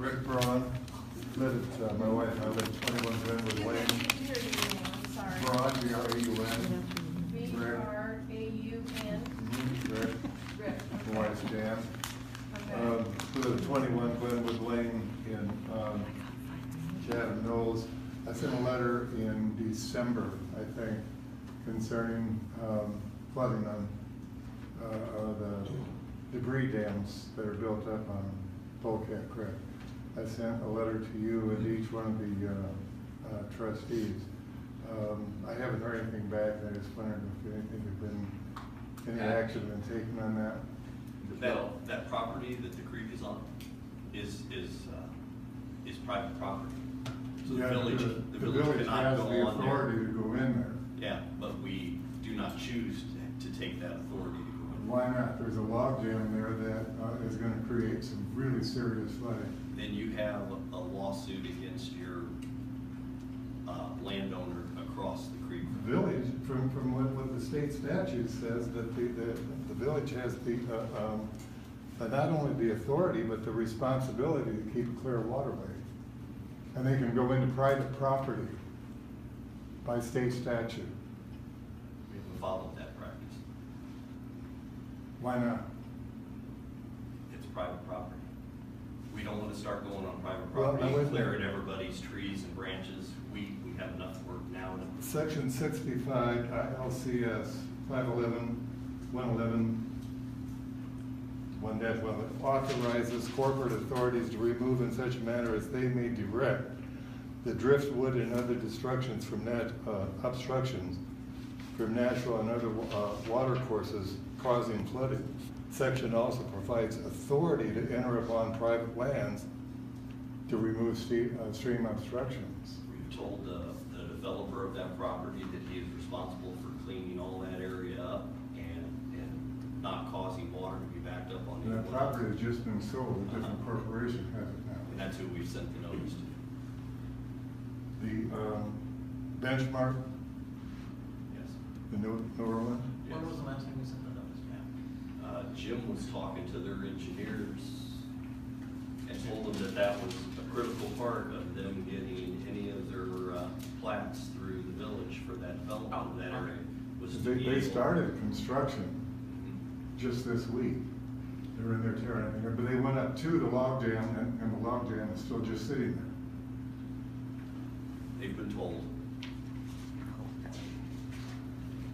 Rick Braun, live at, my wife and I live at 21 Glenwood Lane. Braun, B-R-A-U-N. B-R-A-U-N. Rick. Rick. My wife's Jan. Okay. Live at 21 Glenwood Lane in Chatham Knolls. I sent a letter in December, I think, concerning flooding on the debris dams that are built up on Polecat Creek. I sent a letter to you and each one of the trustees. I haven't heard anything back. I just wondered if anything had been, any action been taken on that. That property that the creek is on is private property. So Yeah, the village cannot has go the on authority there. to go in there. Yeah, but we do not choose to take that authority to go in. Why not? There's a log jam there that is going to create some really serious flooding. Then you have a lawsuit against your landowner across the creek. The village, from what the state statute says, that the village has the not only the authority but the responsibility to keep a clear waterway, and they can go into private property by state statute. We haven't followed that practice. Why not? It's private property. We don't want to start going on private Well, property, now wait a clearing minute. everybody's trees and branches. We have enough work now. Section 65 ILCS 111 authorizes corporate authorities to remove in such a manner as they may direct the driftwood and other obstructions from natural and other water courses causing flooding. Section also provides authority to enter upon private lands to remove stream obstructions. We've told the developer of that property that he is responsible for cleaning all that area up and not causing water to be backed up on And that anyone property else. has just been sold, a different corporation has it now. And that's who we've sent the notice to. The benchmark, Yes. the newer one? Yes. When was the last time we sent the notice? Jim was talking to their engineers and told them that that was a critical part of them getting any of their plats through the village for that development of that area. Was to be They able- started construction just this week. They were in there tearing everything up, but they went up to the log jam, and the log jam is still just sitting there. They've been told.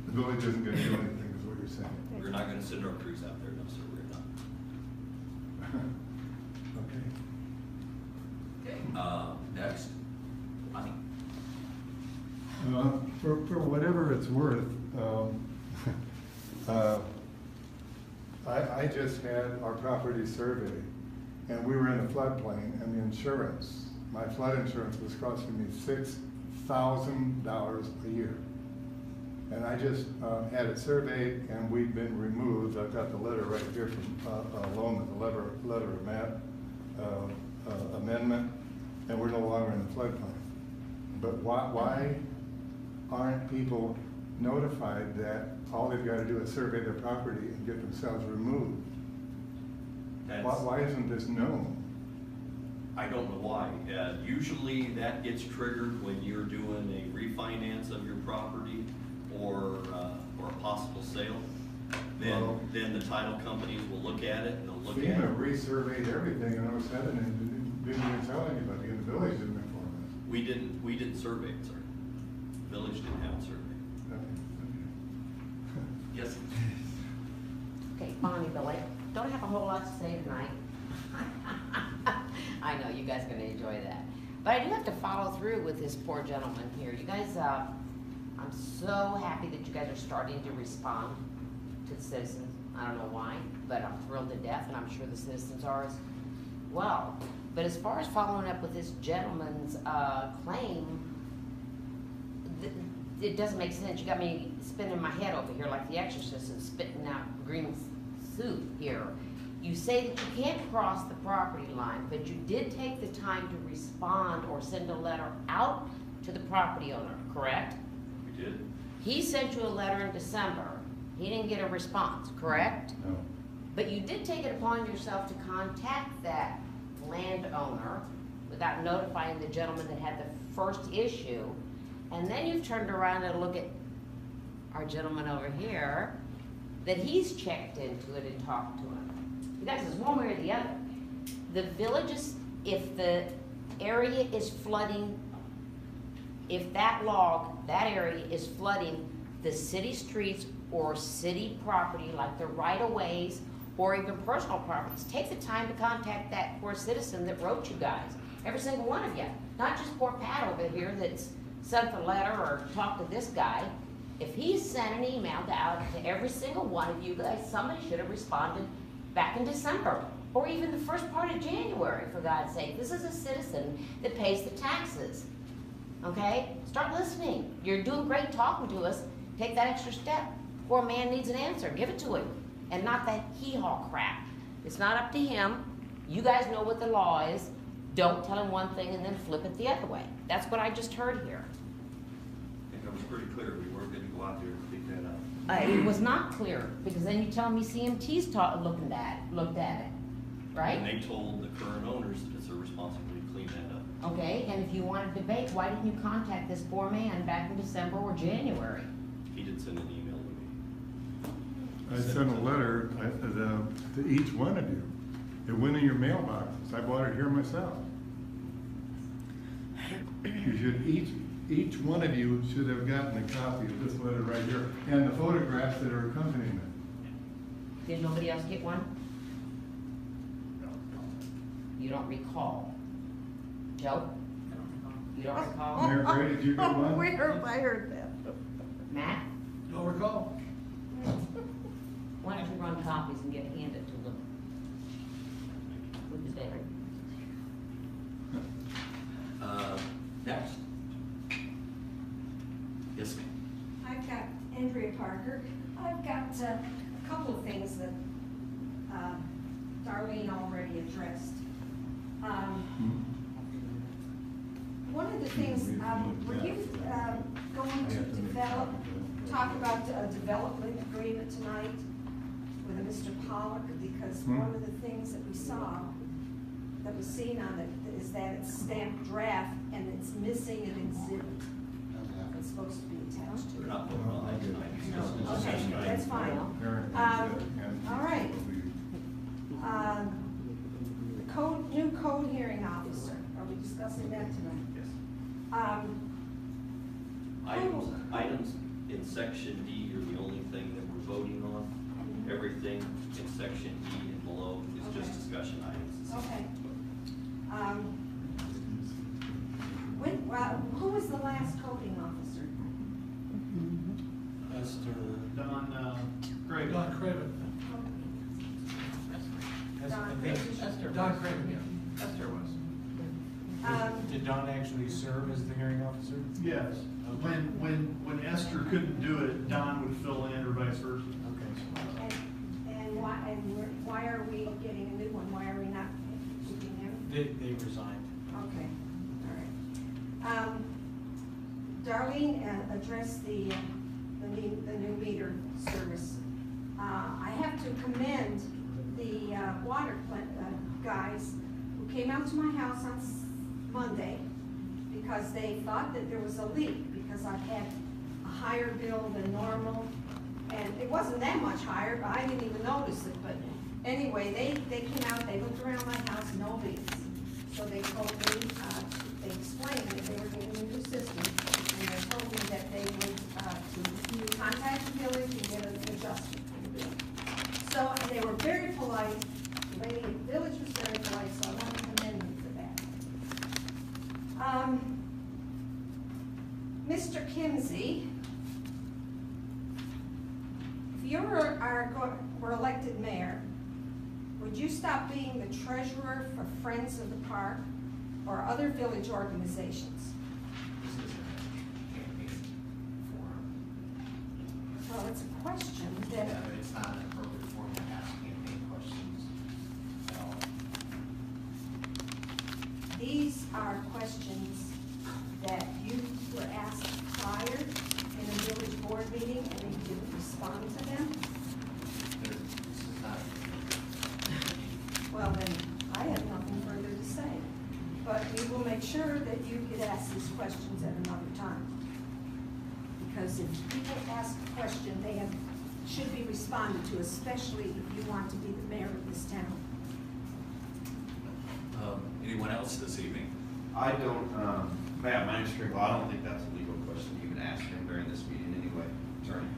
The village isn't gonna do anything, is what you're saying. We're not gonna send our crews out there, no sir, we're not. Okay. Next. Money. For whatever it's worth, I just had our property surveyed, and we were in the floodplain, and the insurance, my flood insurance was costing me $6,000 a year. And I just had it surveyed, and we've been removed. I've got the letter right here from Loma, the letter of amendment, and we're no longer in the floodplain. But why aren't people notified that all they've got to do is survey their property and get themselves removed? Why isn't this known? I don't know why. Usually that gets triggered when you're doing a refinance of your property or a possible sale. Then the title companies will look at it and they'll look at FEMA it. resurveyed everything in 07 and didn't even tell anybody, and the village didn't inform us. We didn't survey it, sir. The village didn't have it surveyed. Yes. Okay, Bonnie, Billy, don't have a whole lot to say tonight. I know, you guys are gonna enjoy that. But I do have to follow through with this poor gentleman here. You guys, I'm so happy that you guys are starting to respond to the citizens. I don't know why, but I'm thrilled to death, and I'm sure the citizens are as well. But as far as following up with this gentleman's claim, it doesn't make sense. You got me spinning my head over here like the exorcist and spitting out green soup here. You say that you can't cross the property line, but you did take the time to respond or send a letter out to the property owner, correct? We did. He sent you a letter in December. He didn't get a response, correct? No. But you did take it upon yourself to contact that landowner without notifying the gentleman that had the first issue. And then you've turned around and look at our gentleman over here, that he's checked into it and talked to him. You guys, it's one way or the other. The villages, if the area is flooding, if that area is flooding the city streets or city property, like the right-of-ways or even personal properties, take the time to contact that poor citizen that wrote you guys. Every single one of you. Not just poor Pat over here that's sent the letter or talked to this guy. If he sent an email out to every single one of you guys, somebody should have responded back in December or even the first part of January, for God's sake. This is a citizen that pays the taxes. Okay? Start listening. You're doing great talking to us. Take that extra step. Poor man needs an answer. Give it to him. And not that hee-haw crap. It's not up to him. You guys know what the law is. Don't tell him one thing and then flip it the other way. That's what I just heard here. I think I was pretty clear, we weren't gonna go out there and pick that up. It was not clear, because then you tell me CMT's looked at it, right? And they told the current owners that it's their responsibility to clean that up. Okay, and if you want to debate, why didn't you contact this poor man back in December or January? He did send an email to me. I sent a letter to each one of you. It went in your mailboxes. I bought it here myself. You should, each one of you should have gotten a copy of this letter right here and the photographs that are accompanying it. Did nobody else get one? You don't recall? Joe? You don't recall? Mayor Gray, did you get one? I heard that. Matt? Don't recall. Why don't you run copies and get handed to them? With the date. Next. Yes, ma'am. I've got Andrea Parker. I've got a couple of things that Darlene already addressed. One of the things, were you going to talk about a development agreement tonight with a Mr. Pollock? Because one of the things that we saw that was seen on it is that it's stamped draft and it's missing an exhibit. It's supposed to be attached to We're it. not voting on that tonight. No, okay, that's fine. All right. The new code hearing officer, are we discussing that tonight? Yes. Items in section D are the only thing that we're voting on. Everything in section E and below is just discussion items. Okay. Who was the last coding officer? Don Craven. Don Craven. Don Craven, yeah. Esther was. Did Don actually serve as the hearing officer? Yes. Okay. When Esther couldn't do it, Don would fill in or vice versa. Okay. And why are we getting a new one? Why are we not keeping him? They resigned. Okay, all right. Darlene addressed the new meter service. I have to commend the water plant guys who came out to my house on Monday because they thought that there was a leak because I had a higher bill than normal. And it wasn't that much higher, but I didn't even notice it. But anyway, they came out, they looked around my house, no leaks. So they told me, they explained that they were getting a new system, and they told me that they would contact the village and get an adjustment for the bill. So, and they were very polite. The lady at the village was very polite, so I want to commend them for that. Mr. Kinsey, if you were elected mayor, would you stop being the treasurer for Friends of the Park or other village organizations? This is a campaign forum. Well, it's a question that, Yeah, but it's not an appropriate forum to ask campaign questions at all. these are questions that you were asked prior in a village board meeting and you didn't respond to them. This is not. Well, then, I have nothing further to but we will make sure that you get asked these questions at another time. Because if people ask a question, should be responded to, especially if you want to be the mayor of this town. Anyone else this evening? I don't, Matt, my name's Springfield, I don't think that's a legal question to even ask him during this meeting anyway, attorney.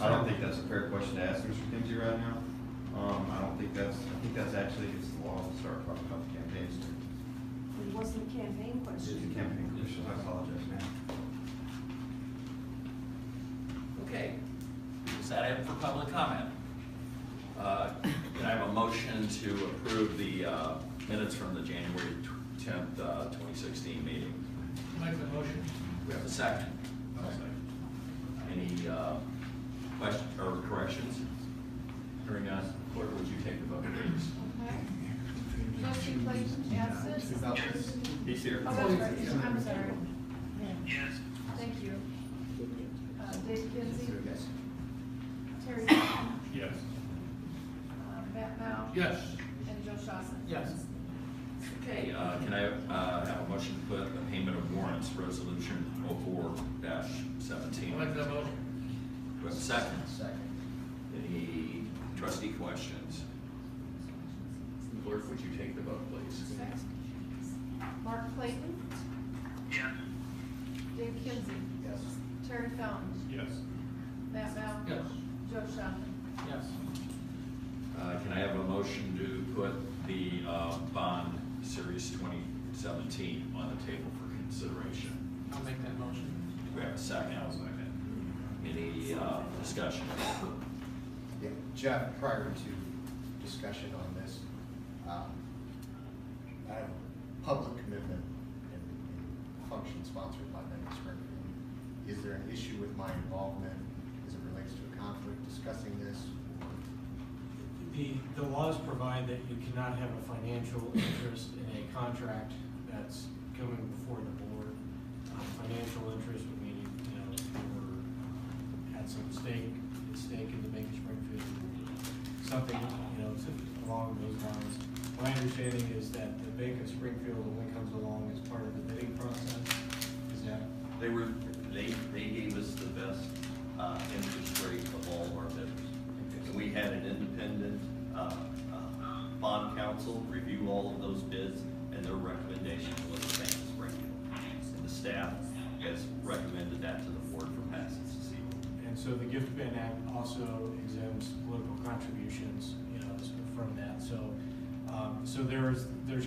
I don't think that's a fair question to ask Mr. Kinsey right now. I think that's actually against the law to start talking about the campaigns. It wasn't a campaign It's question. a campaign question, I apologize, ma'am. Okay, is that it for public comment? Can I have a motion to approve the minutes from the January 10th, 2016 meeting? Make the motion. We have a second. Any questions or corrections? Hearing none, clerk, would you take the vote, please? Okay. Trustee Clayton, absent. He's here. Oh, that's right. I'm sorry. Yes. Thank you. Dave Kinsey. Yes. Terry Fountain. Yes. Matt Mao. Yes. And Joe Shawson. Yes. Okay, can I have a motion to put the payment of warrants, resolution 04-17? Make that motion. Do we have a second? Second. Any trustee questions? Clerk, would you take the vote, please? Okay. Mark Clayton. Yes. Dave Kinsey. Yes. Terry Fountain. Yes. Matt Mao. Yes. Joe Shawson. Yes. Can I have a motion to put the bond series 2017 on the table for consideration? I'll make that motion. Do we have a second? I'll second. Any discussion? Yeah, Jeff, prior to discussion on this, I have a public commitment and function sponsored by Bank of Springfield. Is there an issue with my involvement as it relates to a conflict discussing this? The laws provide that you cannot have a financial interest in a contract that's coming before the board. Financial interest would mean, you were had some stake in the Bank of Springfield, something, along those lines. My understanding is that the Bank of Springfield only comes along as part of the bidding process. Is that? They gave us the best interest rate of all of our bidders. And we had an independent bond counsel review all of those bids, and their recommendation was the Bank of Springfield. And the staff has recommended that to the board for passage this evening. And so the Gift Ban Act also exempts political contributions, from that. So there's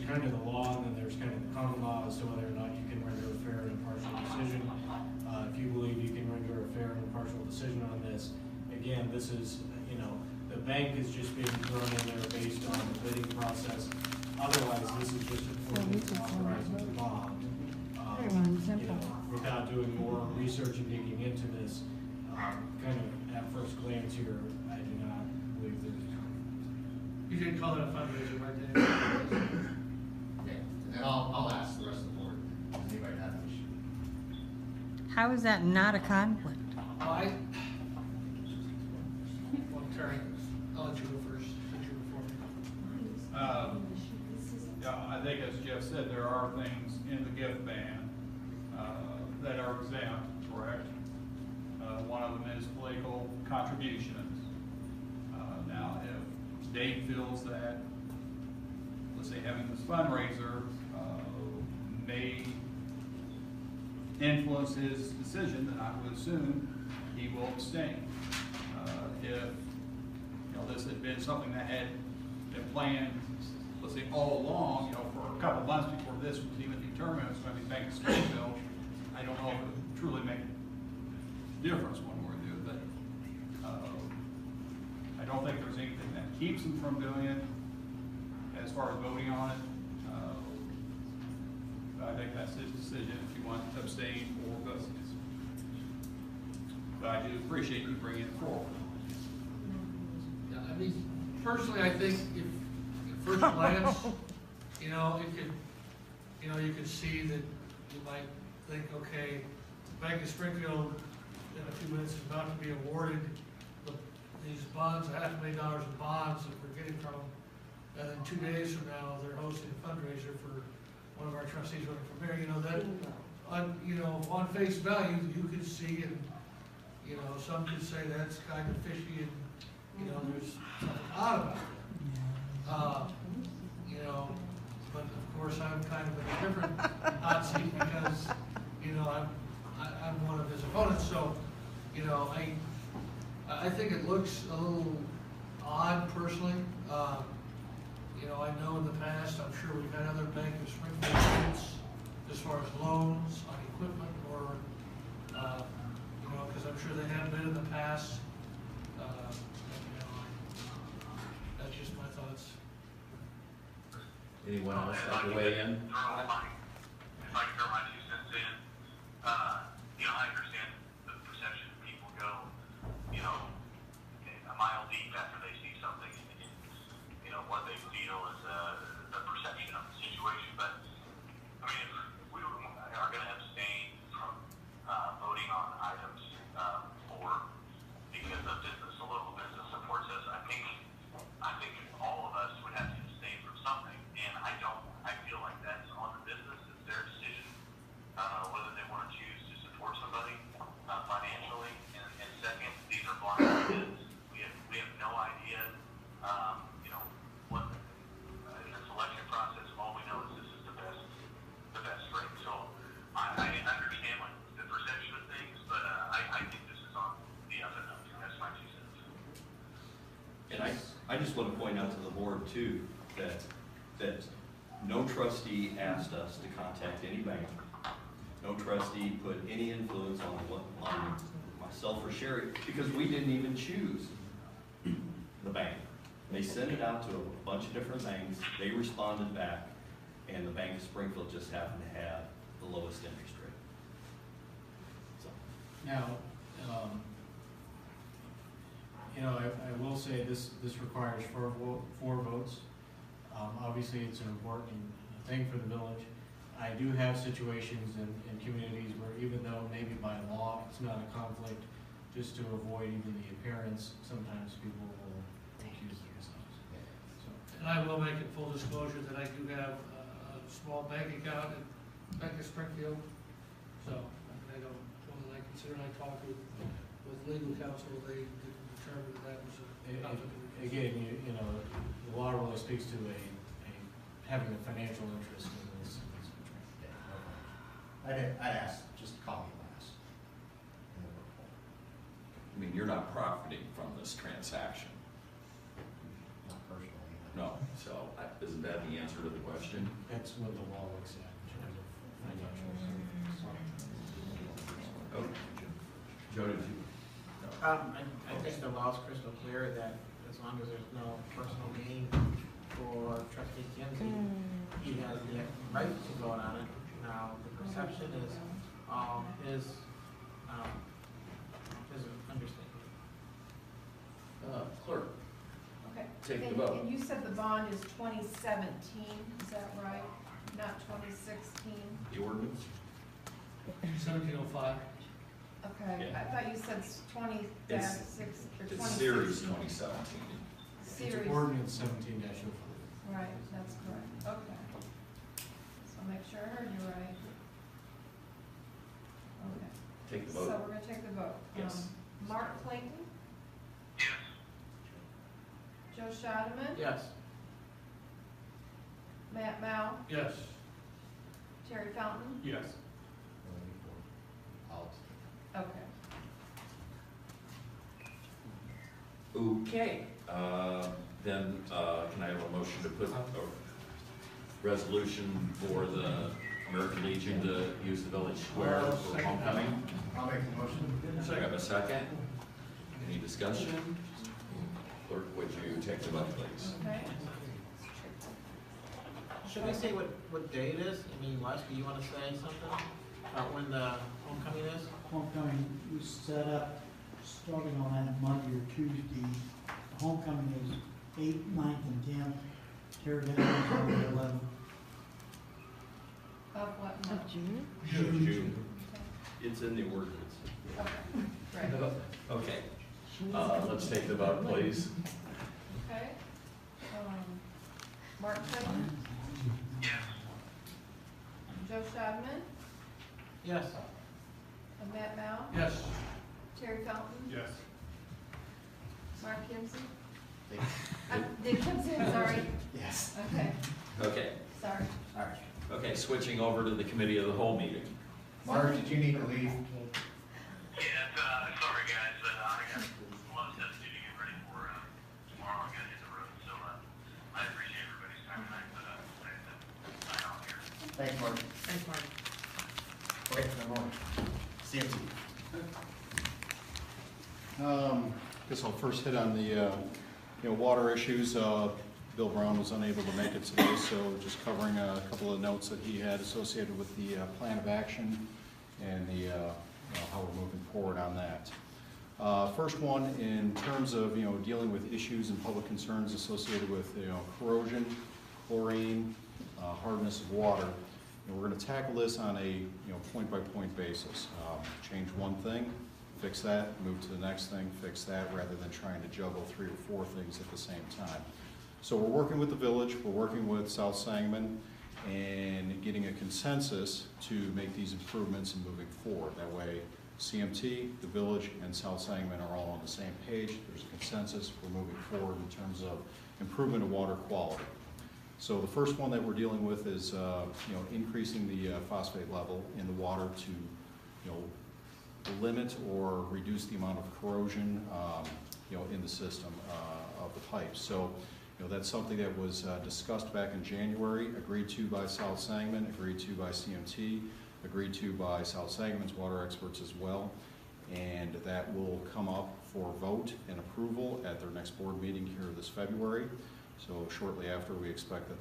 kind of the law, and then there's kind of the common law as to whether or not you can render a fair and impartial decision. If you believe you can render a fair and impartial decision on this, again, this is, the bank is just being thrown in there based on the bidding process. Otherwise, this is just a form of authorizing the bond. Without doing more research and digging into this, kind of at first glance here, I do not believe there's a conflict. You didn't call it a fundraiser, right, Dave? Okay, and I'll ask the rest of the board, does anybody have an issue? How is that not a conflict? Well, Terry, I'll let you go first, since you were before me. Yeah, I think as Jeff said, there are things in the gift ban that are exempt, correct? One of them is political contributions. Now, if Dave feels that, let's say, having this fundraiser may influence his decision, then I would assume he will abstain. If this had been something that had been planned, let's say, all along, for a couple months before this was even determined, it was going to be Bank of Springfield, I don't know if it would truly make a difference one way or the other, but I don't think there's anything that keeps him from doing it as far as voting on it. But I think that's his decision if you want to abstain or vote. But I do appreciate you bringing it forward. Yeah, I mean, personally, I think if, at first glance, you could see that you might think, okay, Bank of Springfield in a few minutes is about to be awarded these bonds, $500,000 in bonds that we're getting from them. And then 2 days from now, they're hosting a fundraiser for one of our trustees running for mayor, you know, that, on, you know, on face value, you could see, and, you know, some could say that's kind of fishy, and, you know, there's something odd about it. You know, but of course, I'm kind of in a different hot seat because, you know, I'm one of his opponents, so, you know, I think it looks a little odd personally. You know, I know in the past, I'm sure we've had other Bank of Springfield units as far as loans on equipment or, you know, because I'm sure they have been in the past. You know, that's just my thoughts. Anyone else like to weigh in? If I can throw my 2 cents in, you know, I understand the perception people go, you know, a mile deep after they see something, and you know, what they feel is the perception of the situation. But, I mean, if we are going to abstain from voting on items because of business, the local business supports us, I think all of us would have to abstain from something. And I feel like that's on the business, it's their decision, whether they want to choose to support somebody financially. And second, these are blind bids. We have no idea, you know, what in the selection process. All we know is this is the best rate. So I understand like the perception of things, but I think this is on the up and up. That's my 2 cents. And I just want to point out to the board too, that no trustee asked us to contact any bank. No trustee put any influence on myself or Sherry, because we didn't even choose the bank. They sent it out to a bunch of different banks, they responded back, and the Bank of Springfield just happened to have the lowest interest rate. So. Now, you know, I will say this requires 4 votes. Obviously, it's an important thing for the village. I do have situations in communities where even though maybe by law it's not a conflict, just to avoid even the appearance, sometimes people will accuse themselves. So. And I will make it full disclosure that I do have a small bank account at Bank of Springfield. So I don't, when I consider, I talked with legal counsel, they determined that was a conflict. Again, you know, the law really speaks to having a financial interest in this. I'd ask, just call me last. I mean, you're not profiting from this transaction. Not personally. No, so isn't that the answer to the question? That's what the law looks at in terms of financial. Oh, Joe, did you? I think the law is crystal clear that as long as there's no personal gain for Trustee Kinsey, he has the right to vote on it. Now, the perception is his understanding. Clerk, Okay. take the vote. And you said the bond is 2017, is that right? Not 2016? The ordinance? 1705. Okay, Yeah. I thought you said 20-6 or 2016. It's series 2017. Series. It's ordinance 17-05. Right, that's correct, okay. So make sure I heard you right. Okay. Take the So vote. we're gonna take the vote. Yes. Mark Clayton, Yes. Joe Shodeman, Yes. Matt Mao, Yes. Terry Fountain, Yes. I'll okay. Okay, then can I have a motion to put a resolution for the American Legion to use the village square for homecoming? make the motion. Do I have a second? Any discussion? Clerk, would you take the vote, please? Okay. Should we say what day it is? I mean, Les, do you want to say something about when the homecoming is? Homecoming was set up starting on that Monday or Tuesday. Homecoming is 8th, 9th, and 10th. Tear down is on the 11th. Of what month? June. It's in the ordinance. Okay, great. Okay, let's take the vote, please. Okay. Mark Clayton, Yes. Joe Shodman, Yes. Matt Mao, Yes. Terry Fountain, Yes. Mark Kimsey. Thank Dick Kimsey, I'm sorry. Yes. Okay, Okay, sorry. all right. Okay, switching over to the committee of the whole meeting. Mark, did you need to leave? Yeah, sorry guys, but I got a lot of stuff to do to get ready for tomorrow. I gotta hit the road, so I appreciate everybody's time tonight, but I have to sign off here. Thanks, Mark. Thanks, Mark. Okay, number one. CMT. Guess I'll first hit on the, water issues. Bill Brown was unable to make it today, so just covering a couple of notes that he had associated with the plan of action and the, how we're moving forward on that. First one, in terms of, dealing with issues and public concerns associated with, corrosion, chlorine, hardness of water. And we're going to tackle this on a, point-by-point basis. Change one thing, fix that, move to the next thing, fix that, rather than trying to juggle 3 or 4 things at the same time. So we're working with the village, we're working with South Sangamon, and getting a consensus to make these improvements and moving forward. That way, CMT, the village, and South Sangamon are all on the same page. There's a consensus. We're moving forward in terms of improvement of water quality. So the first one that we're dealing with is, increasing the phosphate level in the water to, limit or reduce the amount of corrosion, in the system of the pipes. So, that's something that was discussed back in January, agreed to by South Sangamon, agreed to by CMT, agreed to by South Sangamon's water experts as well, and that will come up for vote and approval at their next board meeting here this February. So shortly after, we expect that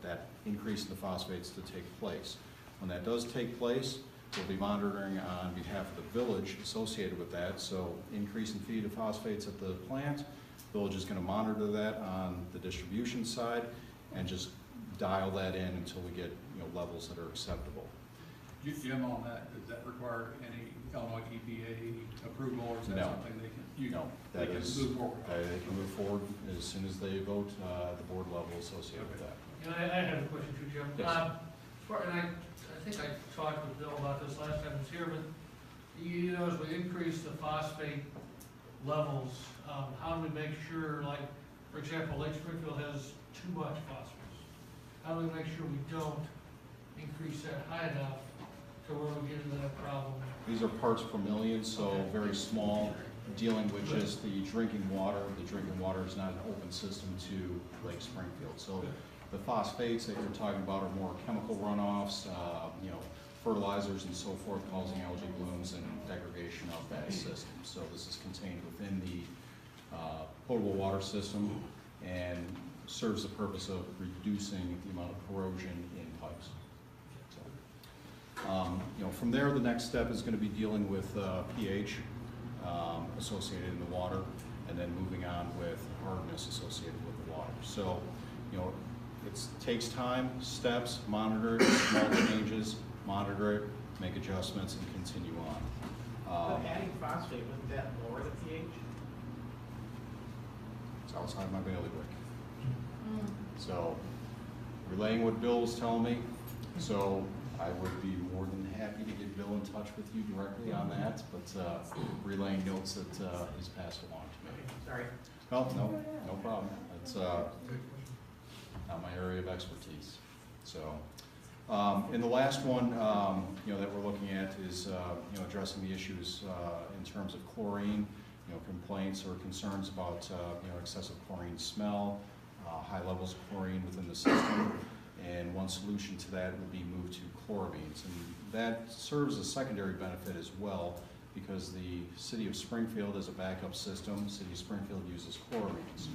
that increase in the phosphates to take place. When that does take place, we'll be monitoring on behalf of the village associated with that. So increase in feed of phosphates at the plant, village is going to monitor that on the distribution side and just dial that in until we get levels that are acceptable. Jim, on that, does that require any Illinois EPA approval, or is that No. something they can? No, they that can is, move forward. they can move forward as soon as they vote at the board level associated with that. And I have a question for Jim. Yes. And I think I talked with Bill about this last time he was here, but as we increase the phosphate levels, how do we make sure, like, for example, Lake Springfield has too much phosphorus? How do we make sure we don't increase that high enough to where we get into that problem? These are parts per million, so very small, dealing with just the drinking water. The drinking water is not an open system to Lake Springfield. So the phosphates that you're talking about are more chemical runoffs, fertilizers and so forth, causing algae blooms and degradation of that system. So this is contained within the potable water system and serves the purpose of reducing the amount of corrosion in pipes. So, from there, the next step is going to be dealing with pH associated in the water, and then moving on with hardness associated with the water. So, it takes time, steps, monitor it, small changes, monitor it, make adjustments, and continue on. But adding phosphate, wouldn't that lower the pH? It's outside my bailiwick. So, relaying what Bill was telling me, so I would be more than happy to get Bill in touch with you directly on that, but relaying notes that he's passed along to me. Sorry. Oh, no problem. It's not my area of expertise. So, and the last one, that we're looking at is, addressing the issues in terms of chlorine, complaints or concerns about, excessive chlorine smell, high levels of chlorine within the system. And one solution to that will be moved to chloramines. And that serves a secondary benefit as well, because the city of Springfield is a backup system. City of Springfield uses chloramines.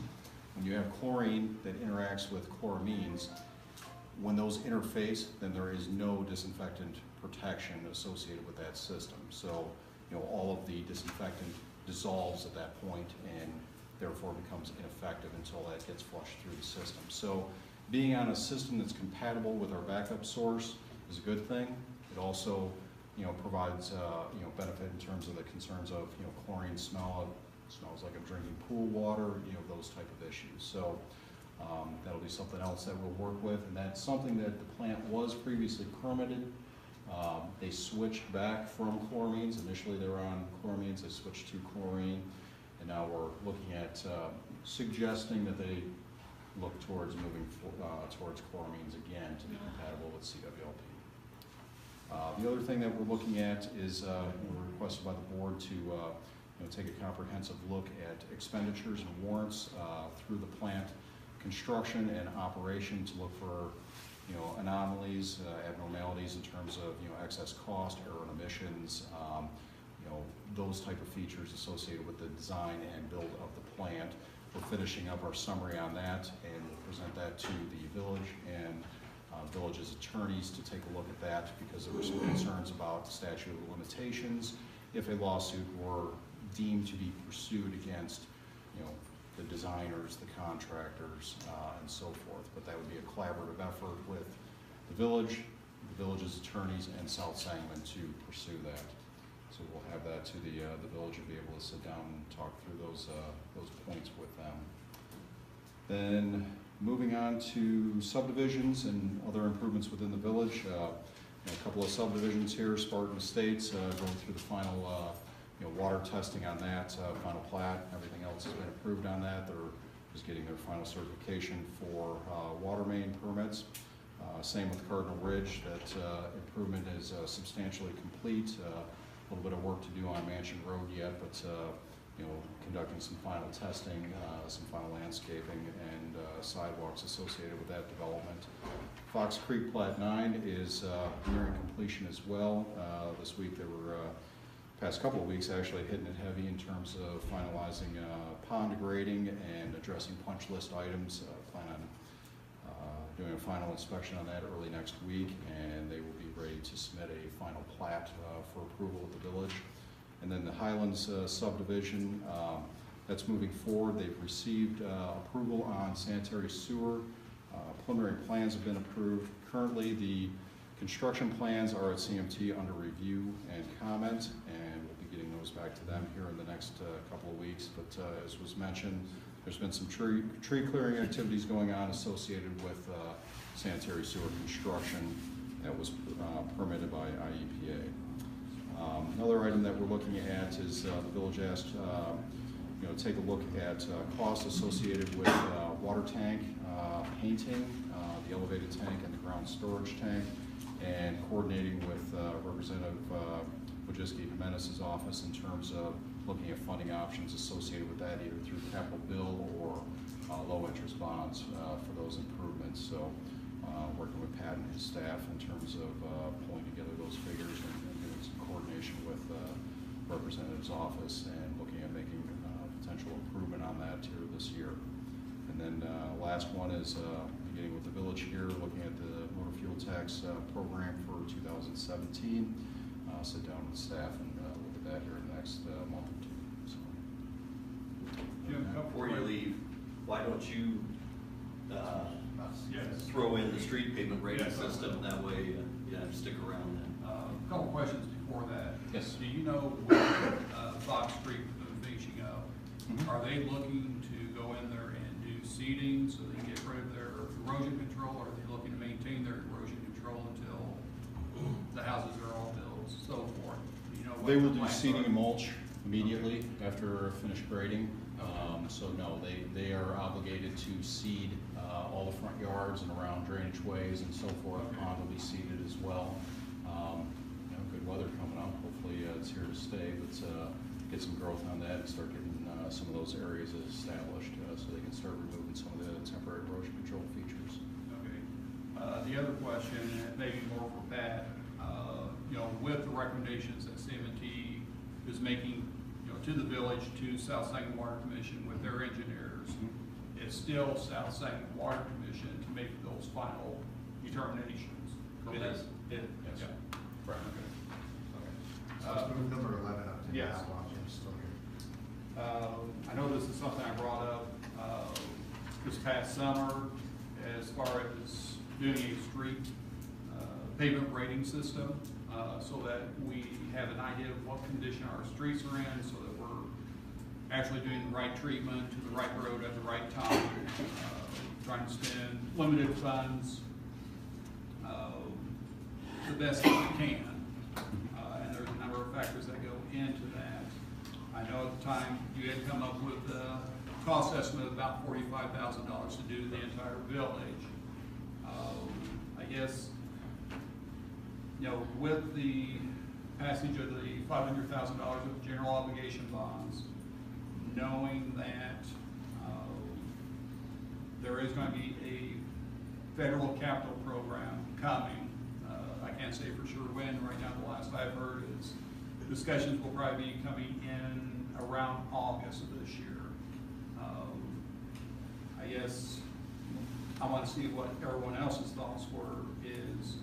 When you have chlorine that interacts with chloramines, when those interface, then there is no disinfectant protection associated with that system. So, all of the disinfectant dissolves at that point and therefore becomes ineffective until that gets flushed through the system. So, being on a system that's compatible with our backup source is a good thing. It also, provides, benefit in terms of the concerns of, chlorine smell. It smells like I'm drinking pool water, those type of issues. So, That'll be something else that we'll work with, and that's something that the plant was previously permitted. They switched back from chloramines. Initially they were on chloramines, they switched to chlorine, and now we're looking at suggesting that they look towards moving towards chloramines again to be compatible with CWLP. The other thing that we're looking at is we're requested by the board to take a comprehensive look at expenditures and warrants through the plant construction and operation to look for anomalies, abnormalities in terms of excess cost, error and emissions, those type of features associated with the design and build of the plant. We're finishing up our summary on that, and we'll present that to the village and village's attorneys to take a look at that, because there were some concerns about the statute of limitations if a lawsuit were deemed to be pursued against the designers, the contractors, and so forth. But that would be a collaborative effort with the village's attorneys, and South Sangamon to pursue that. So we'll have that to the village and be able to sit down and talk through those points with them. Then moving on to subdivisions and other improvements within the village. A couple of subdivisions here, Spartan Estates, going through the final water testing on that, final plat. Everything else has been approved on that. They're just getting their final certification for water main permits. Same with Cardinal Ridge. That improvement is substantially complete. A little bit of work to do on Mansion Road yet, but conducting some final testing, some final landscaping, and sidewalks associated with that development. Fox Creek Plat 9 is nearing completion as well. This week they were, past couple of weeks actually, hitting it heavy in terms of finalizing pond grading and addressing punch list items. Plan on doing a final inspection on that early next week, and they will be ready to submit a final plat for approval at the village. And then the Highlands subdivision, that's moving forward. They've received approval on sanitary sewer. Preliminary plans have been approved. Currently, the construction plans are at CMT under review and comment, and we'll be getting those back to them here in the next couple of weeks. But as was mentioned, there's been some tree clearing activities going on associated with sanitary sewer construction that was permitted by IEPA. Another item that we're looking at is the village asked take a look at costs associated with water tank painting, the elevated tank and the ground storage tank, and coordinating with Representative Wojcicki Jimenez's office in terms of looking at funding options associated with that, either through capital bill or low interest bonds for those improvements. So working with Pat and his staff in terms of pulling together those figures and doing some coordination with Representative's office and looking at making potential improvement on that here this year. And then last one is beginning with the village here, looking at the motor fuel tax program for 2017. Sit down with staff and look at that here in the next month or two. So. Before you leave, why don't you throw in the street pavement rating system? That way, stick around. A couple questions before that. Yes. Do you know with Fox Creek finishing up, are they looking to go in there and do seeding so they can get rid of their erosion control, or are they looking to maintain their erosion control until the houses are all built, so forth? Do you know what they will the do plans seeding are? and mulch immediately after finished grading. So no, they are obligated to seed all the front yards and around drainage ways and so forth. Pond will be seeded as well. Good weather coming up. Hopefully it's here to stay. But get some growth on that and start getting some of those areas established so they can start removing some of the temporary erosion control features. Okay. The other question, and maybe more for Pat, with the recommendations that CMT is making, to the village, to South Sangamon Water Commission with their engineers, it's still South Sangamon Water Commission to make those final determinations. It is. Yes. Yeah. Right. Okay. So let's move number 11 up to Yes. now while Jim's still here. I know this is something I brought up this past summer as far as doing a street pavement rating system so that we have an idea of what condition our streets are in, so that we're actually doing the right treatment to the right road at the right time. trying to spend limited funds the best that we can. And there's a number of factors that go into that. I know at the time you had come up with a cost estimate of about $45,000 to do the entire village. I guess, you know, with the passage of the $500,000 of general obligation bonds, knowing that there is going to be a federal capital program coming. I can't say for sure when. Right now, the last I've heard is discussions will probably be coming in around August of this year. I guess I want to see what everyone else's thoughts were. Is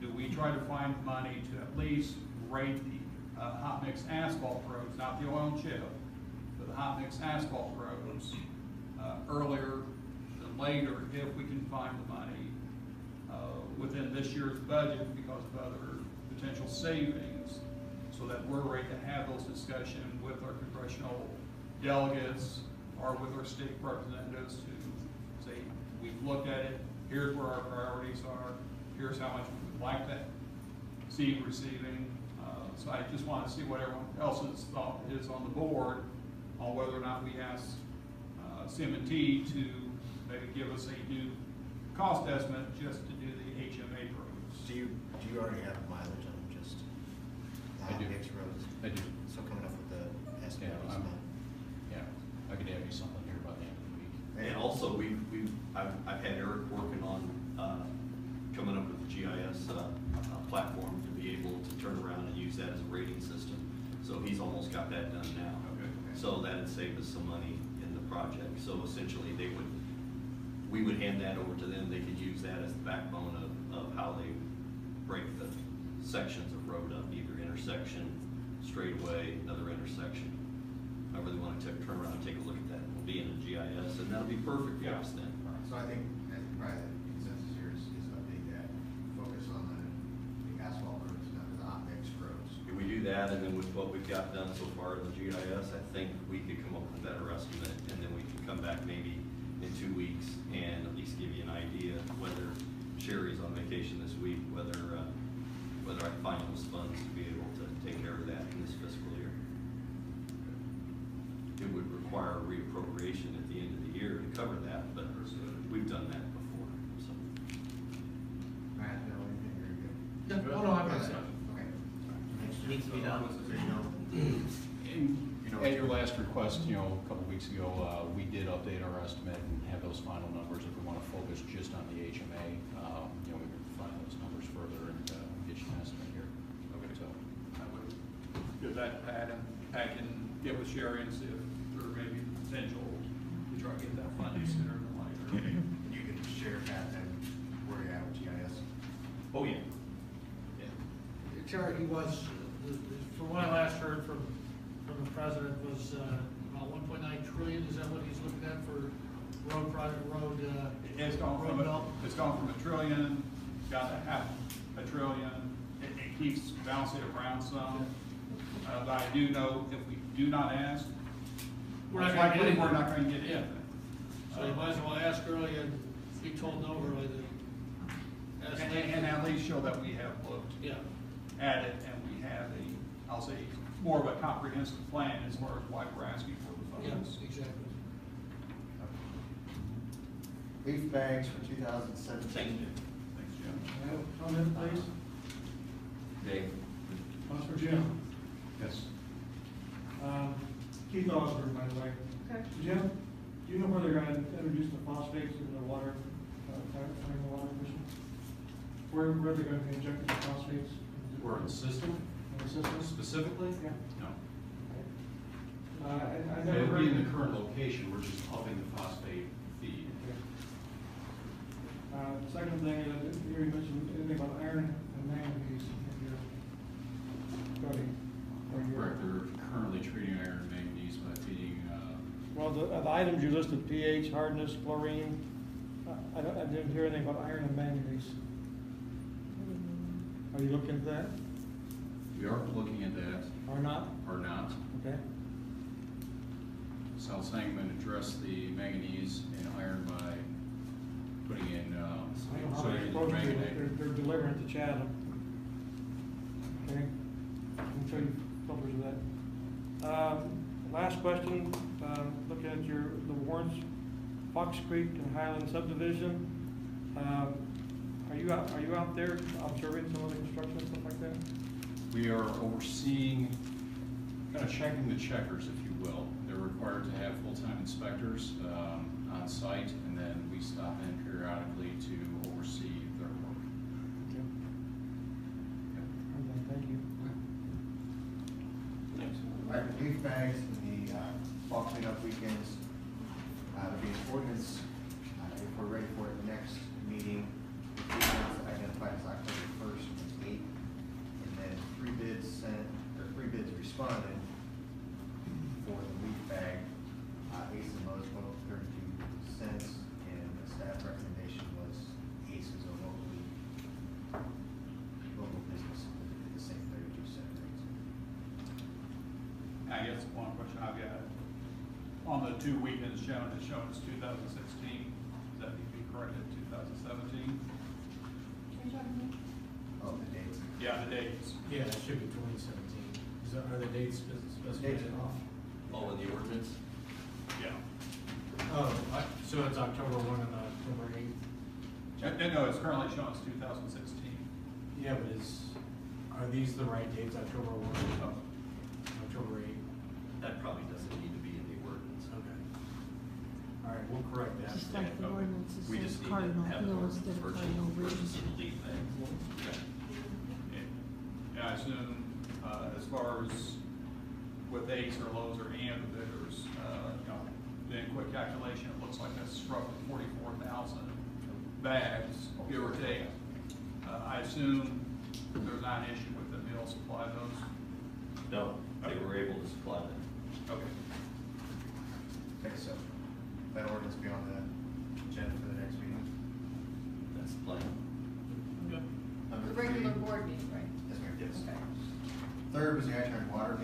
do we try to find money to at least rate the hot mix asphalt roads, not the oil and chip, but the hot mix asphalt roads earlier than later if we can find the money within this year's budget because of other potential savings, so that we're ready to have those discussions with our congressional delegates or with our state representatives to say, we've looked at it, here's where our priorities are, here's how much we would like to see receiving. So I just want to see what everyone else's thought is on the board on whether or not we ask CM&T to maybe give us a new cost estimate just to do the HMA roads. Do you already have mileage on just the hot mix roads? I do. So coming up with the estimate. Yeah, I could have you something here by the end of the week. And also, I've had Eric working on coming up with the GIS platform to be able to turn around and use that as a rating system. So he's almost got that done now. Okay. So that'd save us some money in the project. So essentially, we would hand that over to them. They could use that as the backbone of how they break the sections of road up, either intersection, straightaway, another intersection. However they want to turn around and take a look at that. We'll be in a GIS, and that'll be perfect for us then. So I think probably the consensus here is update that, focus on the asphalt roads, not the hot mix roads. If we do that, and then with what we've got done so far in the GIS, I think we could come up with a better estimate, and then we can come back maybe in 2 weeks and at least give you an idea whether Sherry's on vacation this week, whether I can find those funds to be able to take care of that in this fiscal year. It would require a reappropriation at the end of the year to cover that, but we've done that before, so. Matt, no, anything very good? Yeah, oh, no, I've got that. Okay. Needs to be done. At your last request, a couple weeks ago, we did update our estimate and have those final numbers. If we want to focus just on the HMA, we can refine those numbers further and get you an estimate here. Okay, so I would give that to Pat, and Pat can get with Sherry and see if there may be potential to try to get that funding sooner than later. You can share Pat then where you're at with GIS. Oh, yeah. Chair, he was, from what I last heard from the president, was about 1.9 trillion. Is that what he's looking at for road project, It's gone from $1 trillion down to $500 billion. It keeps bouncing around some. But I do know if we do not ask, We're not gonna get anything. we're not going to get Yeah. anything. So you might as well ask early and be told no early. Ask late. And at least show that we have looked at it and we have I'll say, more of a comprehensive plan as far as why we're asking for the funds. Yes, exactly. Leaf bags for 2017. Thanks, Jim. Comment, please? Dave? Councilor Jim. Yes. Keith Osborne, by the way. Okay. Jim, do you know where they're gonna introduce the phosphates into the water, during the water commission? Where are they gonna be injecting the phosphates? We're in the system, In the system? specifically? Yeah. No. I It never would be in heard. the current location, we're just upping the phosphate feed. Second thing, I didn't hear you mention anything about iron and manganese in your study. or your- Correct, they're currently treating iron and manganese by feeding, Well, the items you listed, pH, hardness, chlorine, I didn't hear anything about iron and manganese. Are you looking at that we are looking at that, or not? or not. Okay. South Sangamon addressed the manganese and iron by putting in, I don't know how soy they're and supposed to, manganate. they're delivering to Chatham. Okay, I can show you photos of that. Last question, looking at the warrants, Fox Creek and Highland subdivision. Are you out there observing some of the construction and stuff like that? We are overseeing, kind of checking the checkers, if you will. They're required to have full-time inspectors on site, and then we stop in periodically to oversee their work. Okay. Okay, thank you. All right, the leaf bags and the fall cleanup weekends, there'll be an ordinance, if we're ready for it, next meeting. The weekends identified as October 1st and 8th, and then 3 bids sent, or 3 bids responded for the leaf bag. Ace and Lowe's both 32 cents, and the staff recommendation was Ace is a local business at the same 32-cent rates. I guess one question I've got, on the 2 weekends shown, it's shown as 2016, does that need to be corrected to 2017? Oh, the dates. Yeah, the dates. Yeah, it should be 2017. Are the dates specified? Dates are off. Oh, in the ordinance? Yeah. Oh, so it's October 1 and October 8th? No, it's currently shown as 2016. Yeah, but are these the right dates, October 1 and October 8th? That probably doesn't need to be in the ordinance. Okay. All right, we'll correct that. Just like the Okay. ordinances We says just need cardinal to have an hill ordinance instead of purchase cardinal ridge. some leaf bags. Okay. And I assume, as far as with Ace or Lowe's or any of the bidders, then quick calculation, it looks like that's roughly 44,000 bags, give or take. I assume there's not an issue with them being able to supply those? No, they were able to supply them. Okay. Okay, so that ordinance be on the agenda for the next meeting? That's the plan. Number The regular 3. board meeting, right? Yes, ma'am. Yes. Okay. Third was the I-turn water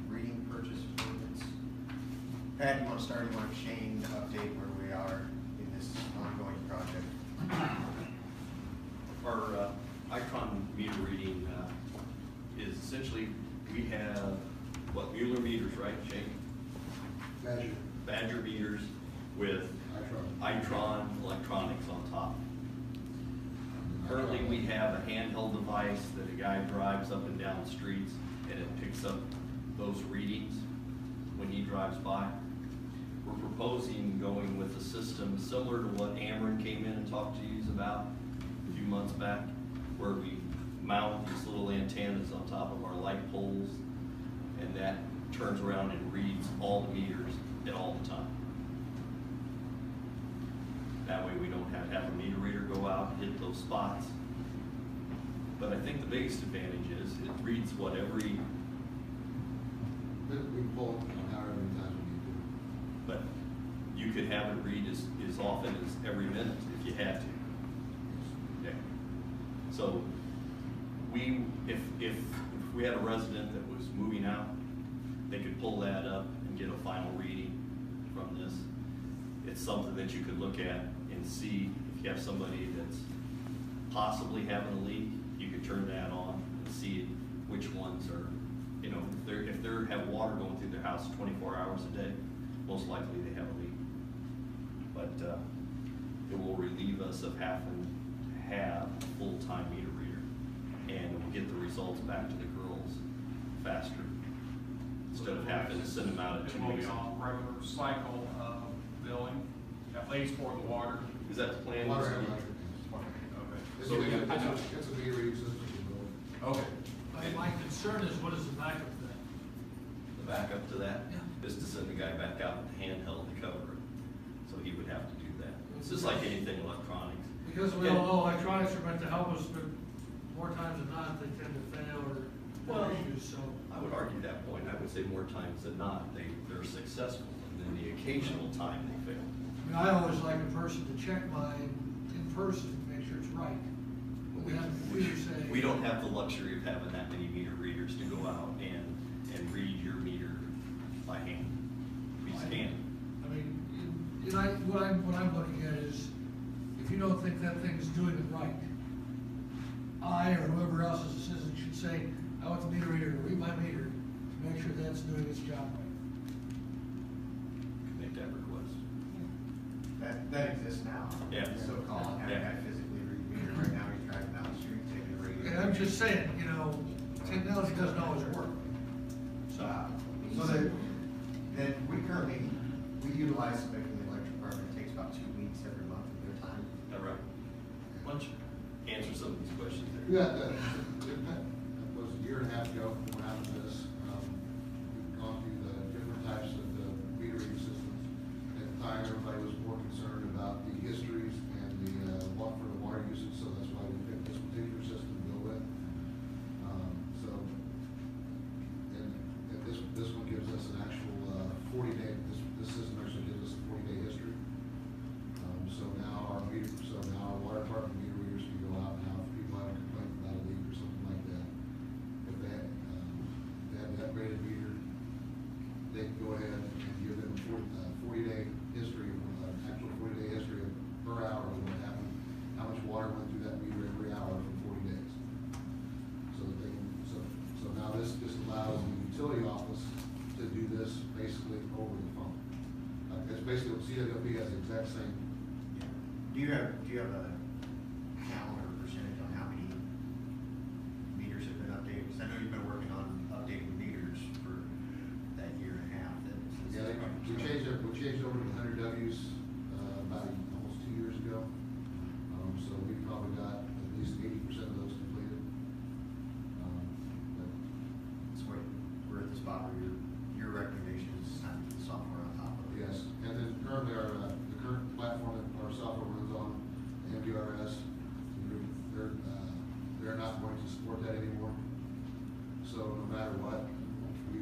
reading purchase ordinance. Pat, you want to start? You want Shane to update where we are in this ongoing project? Our Icon meter reading is essentially, we have, Mueller meters, right, Shane? Badger meters with Itron electronics on top. Currently, we have a handheld device that a guy drives up and down streets, and it picks up those readings when he drives by. We're proposing going with a system similar to what Ameren came in and talked to you about a few months back, where we mount these little antennas on top of our light poles, and that turns around and reads all the meters at all the time. That way we don't have to have a meter reader go out and hit those spots. But I think the biggest advantage is it reads what every. We pull it however many times we need to. But you could have it read as often as every minute if you had to. Okay. So if we had a resident that was moving out, they could pull that up and get a final reading from this. It's something that you could look at and see if you have somebody that's possibly having a leak, you could turn that on and see which ones are, if they have water going through their house 24 hours a day, most likely they have a leak. But it will relieve us of having to have a full-time meter reader, and we'll get the results back to the girls faster instead of having to send them out at 2 It will be weeks. on regular cycle of billing, at least for the water. Is that the plan? Water and electric. Okay. So we got- It's a meter reading system. Okay. My concern is, what is the backup to that? The backup to that Yeah. is to send the guy back out with the handheld to cover it. So he would have to do that. It's just like anything electronics. Because we all know electronics are meant to help us, but more times than not, they tend to fail or Well, have issues, so. I would argue that point. I would say more times than not, they're successful, and then the occasional time they fail. I mean, I always like a person to check mine in person, to make sure it's right. We have a computer say. We don't have the luxury of having that many meter readers to go out and read your meter by hand. We just can't. I mean, what I'm looking at is, if you don't think that thing's doing it right, I or whoever else is a citizen should say, I want the meter reader to read my meter to make sure that's doing its job right. Make that request. That exists now. Yeah. So-called, having a guy physically read the meter, right now he's driving down the street, taking a reading. And I'm just saying, you know, technology doesn't always work. So then we currently, we utilize somebody from the electric department, it takes about 2 weeks every month of their time. Is that right? Why don't you answer some of these questions there? Yeah, that was a year and a half ago when we happened this. We've gone through the different types of the meter reading systems. At the time, everybody was more concerned about the histories and the what for the water usage, so that's why we picked this particular system to go with. And this one gives us an actual 40-day. This system actually gives us a 40-day history. So now our water department meter readers can go out now if people have a complaint about a leak or something like that. If they have that rated meter, they can go ahead and give them a 40-day history, actual 40-day history of per hour of what happened, how much water went through that meter every hour for 40 days. So that they can, so now this just allows the utility office to do this basically over the phone. It's basically what CWLP has the exact same. Do you have a count or percentage on how many meters have been updated? Because I know you've been working on updating meters for that year and a half. Yeah, we changed over to 100 Ws about almost 2 years ago. So we probably got at least 80% of those completed. So we're at the spot where your recommendation is time to put the software on top of it. Yes, and then currently the current platform that our software runs on, MDRS, they're not going to support that anymore. So no matter what, we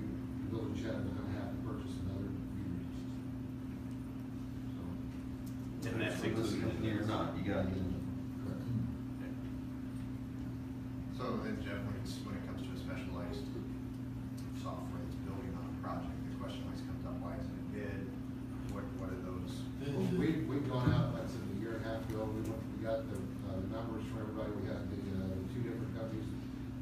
build a chat, we're going to have to purchase another meter system. And that's included in You're yours. not, you gotta use it. Correct. So then Jeff, when it comes to a specialized software that's building on a project, the question always comes up, why isn't it bid? What are those? We've gone out, like I said, a year and a half ago, we got the numbers from everybody, we had the two different companies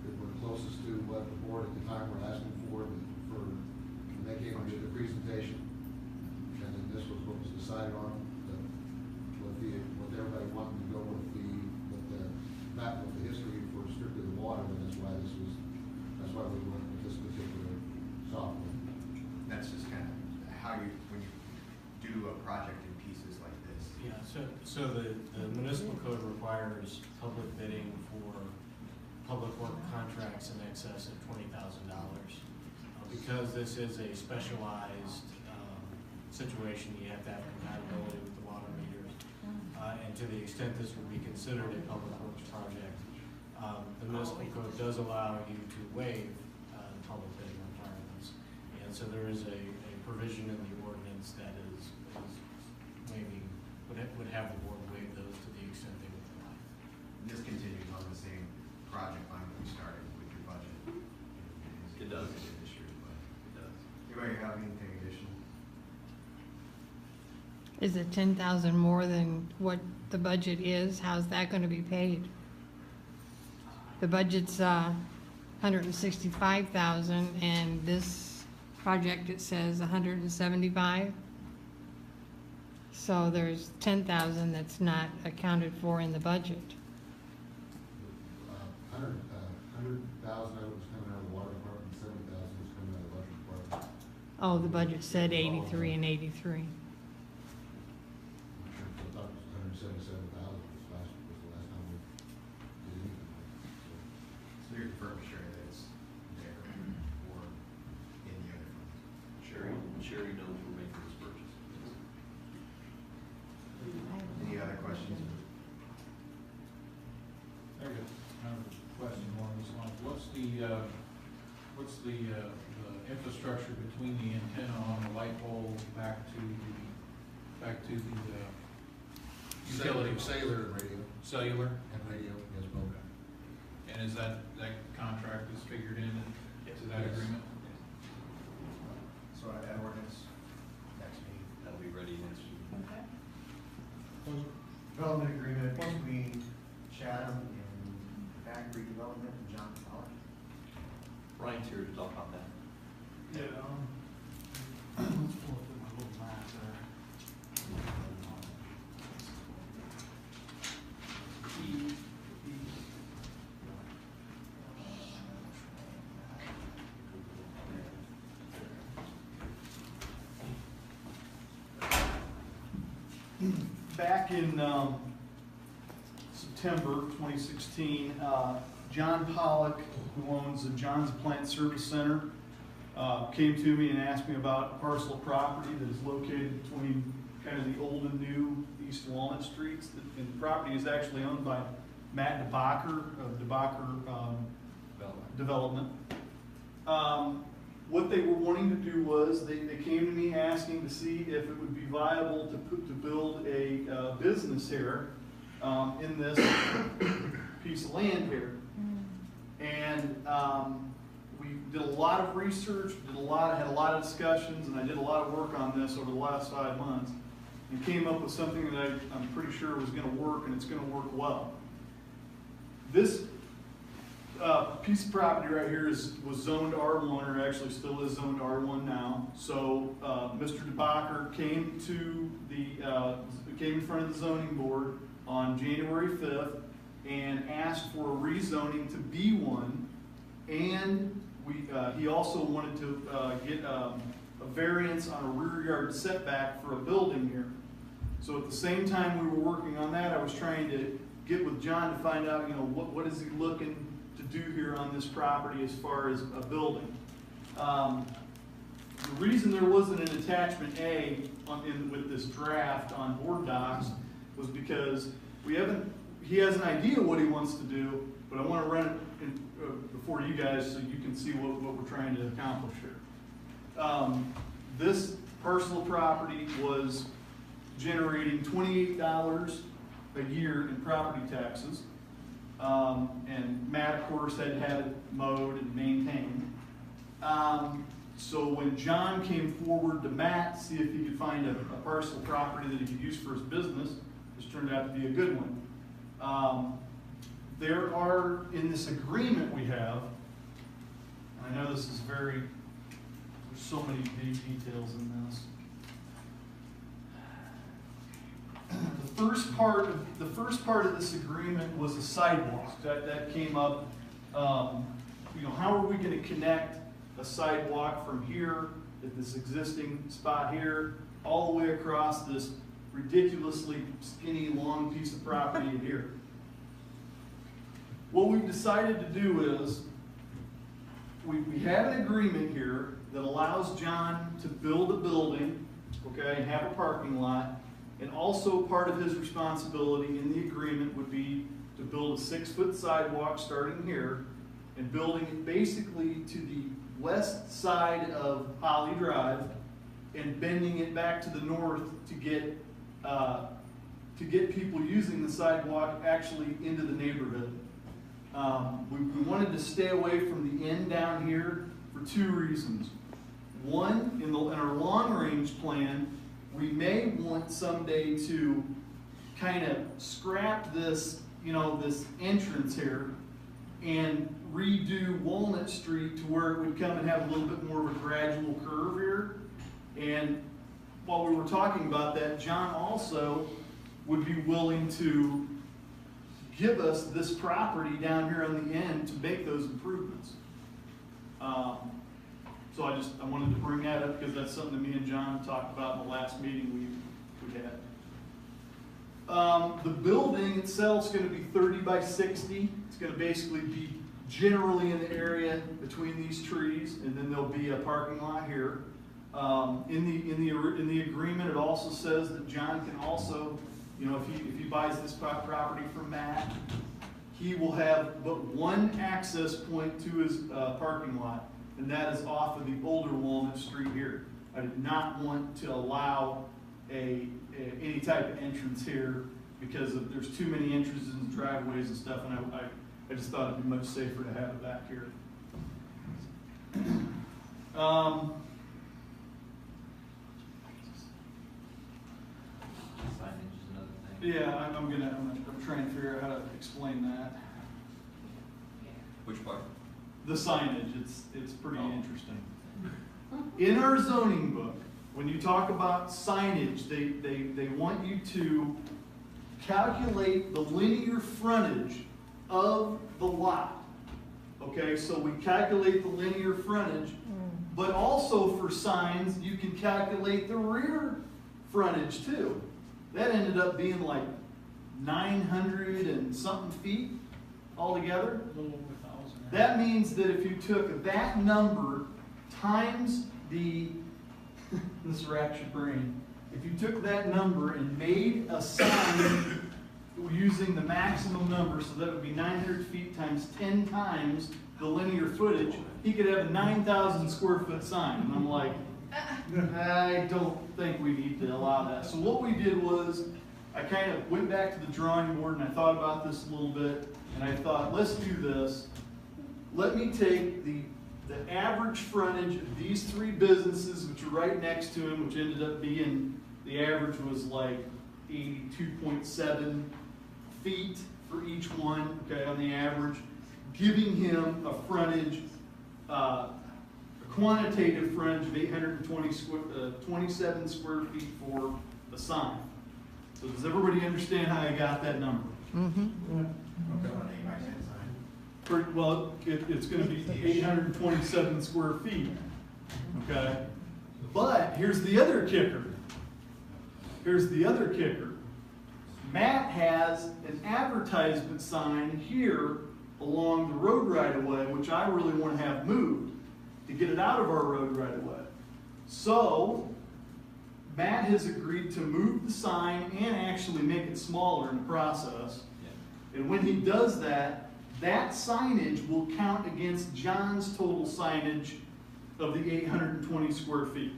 that were closest to what the board at the time were asking for, when they came and did the presentation. And then this was what was decided on, with everybody wanting to go with the history for strictly the water, and that's why we went with this particular software. That's just kind of how when you do a project in pieces like this. Yeah, so the municipal code requires public bidding for public work contracts in excess of $20,000. Because this is a specialized situation, you have to have compatibility with the water meters. And to the extent this would be considered a public works project, the municipal code does allow you to waive public bidding requirements. And so there is a provision in the ordinance that is waiving, would have the board waive those to the extent they would allow. This continues on the same project line that we started with your budget. It does. This year's budget. It does. Anybody have anything additional? Is it 10,000 more than what the budget is? How's that going to be paid? The budget's 165,000, and this project it says 175. So there's 10,000 that's not accounted for in the budget. 100,000 was coming out of the water department, 70,000 was coming out of the electric department. Oh, the budget said 83 and 83. I thought it was 177,000 was the last time we did anything. So you're confirming, Sherry, that it's there or in the other funds? Sherry knows we're making this purchase. Any other questions? I got kind of a question along this line. What's the infrastructure between the antenna on the light pole back to the utility? Cellular and radio. Cellular? And radio, yes, both. And is that contract is figured in to that Yes. agreement? So that ordinance, next meeting. That'll be ready next week. Okay. development agreement between Chatham and Factory Development and John College. Ryan's here to talk about that. Yeah, let's pull up my little map there. Back in September 2016, John Pollock, who owns the John's Plant Service Center, came to me and asked me about a parcel of property that is located between kind of the old and new East Walnut Streets. And the property is actually owned by Matt DeBacher of DeBacher Development. What they were wanting to do was they came to me asking to see if it would be viable to build a business here in this piece of land here. And we did a lot of research, had a lot of discussions, and I did a lot of work on this over the last 5 months, and came up with something that I'm pretty sure was going to work, and it's going to work well. This piece of property right here was zoned R1, or actually still is zoned R1 now. So Mr. DeBacher came in front of the zoning board on January 5th and asked for a rezoning to B1, and he also wanted to get a variance on a rear yard setback for a building here. So at the same time we were working on that, I was trying to get with John to find out, what is he looking to do here on this property as far as a building. The reason there wasn't an attachment A with this draft on board docs was because he has an idea what he wants to do, but I want to run it before you guys so you can see what we're trying to accomplish here. This parcel of property was generating $28 a year in property taxes. And Matt, of course, had it mowed and maintained. So when John came forward to Matt to see if he could find a parcel of property that he could use for his business, this turned out to be a good one. There are, in this agreement we have, and I know this is there's so many big details in this. The first part of this agreement was the sidewalk. That came up. How are we going to connect a sidewalk from here at this existing spot here all the way across this ridiculously skinny long piece of property here? What we've decided to do is we have an agreement here that allows John to build a building, okay, and have a parking lot. And also part of his responsibility in the agreement would be to build a 6-foot sidewalk starting here and building it basically to the west side of Holly Drive and bending it back to the north to get people using the sidewalk actually into the neighborhood. We wanted to stay away from the end down here for 2 reasons. One, in our long-range plan, we may want someday to kind of scrap this, this entrance here and redo Walnut Street to where it would come and have a little bit more of a gradual curve here. And while we were talking about that, John also would be willing to give us this property down here on the end to make those improvements. So I wanted to bring that up because that's something that me and John talked about in the last meeting we had. The building itself is going to be 30 by 60. It's going to basically be generally in the area between these trees, and then there'll be a parking lot here. In the agreement, it also says that John can also, if he buys this property from Matt, he will have but one access point to his parking lot, and that is off of the older Walnut Street here. I did not want to allow any type of entrance here because there's too many entrances and driveways and stuff, and I just thought it'd be much safer to have it back here. Signage is another thing. Yeah, I'm trying to figure out how to explain that. Which part? The signage, it's pretty interesting. In our zoning book, when you talk about signage, they want you to calculate the linear frontage of the lot. Okay, so we calculate the linear frontage, but also for signs, you can calculate the rear frontage too. That ended up being like 900 and something feet altogether. A little over 1,000. That means that if you took that number times the, this racks your brain, if you took that number and made a sign using the maximum number, so that would be 900 feet times 10 times the linear footage, he could have a 9,000 square foot sign. And I'm like, I don't think we need to allow that. So what we did was, I kind of went back to the drawing board and I thought about this a little bit, and I thought, let's do this. Let me take the average frontage of these three businesses, which are right next to him, which ended up being, the average was like 82.7 feet for each one, okay, on the average, giving him a frontage, a quantitative frontage of 27 square feet for the sign. So does everybody understand how I got that number? Well, it's going to be 827 square feet, okay? But here's the other kicker. Here's the other kicker. Matt has an advertisement sign here along the road right-of-way, which I really want to have moved to get it out of our road right-of-way. So, Matt has agreed to move the sign and actually make it smaller in the process. And when he does that, that signage will count against John's total signage of the 820 square feet.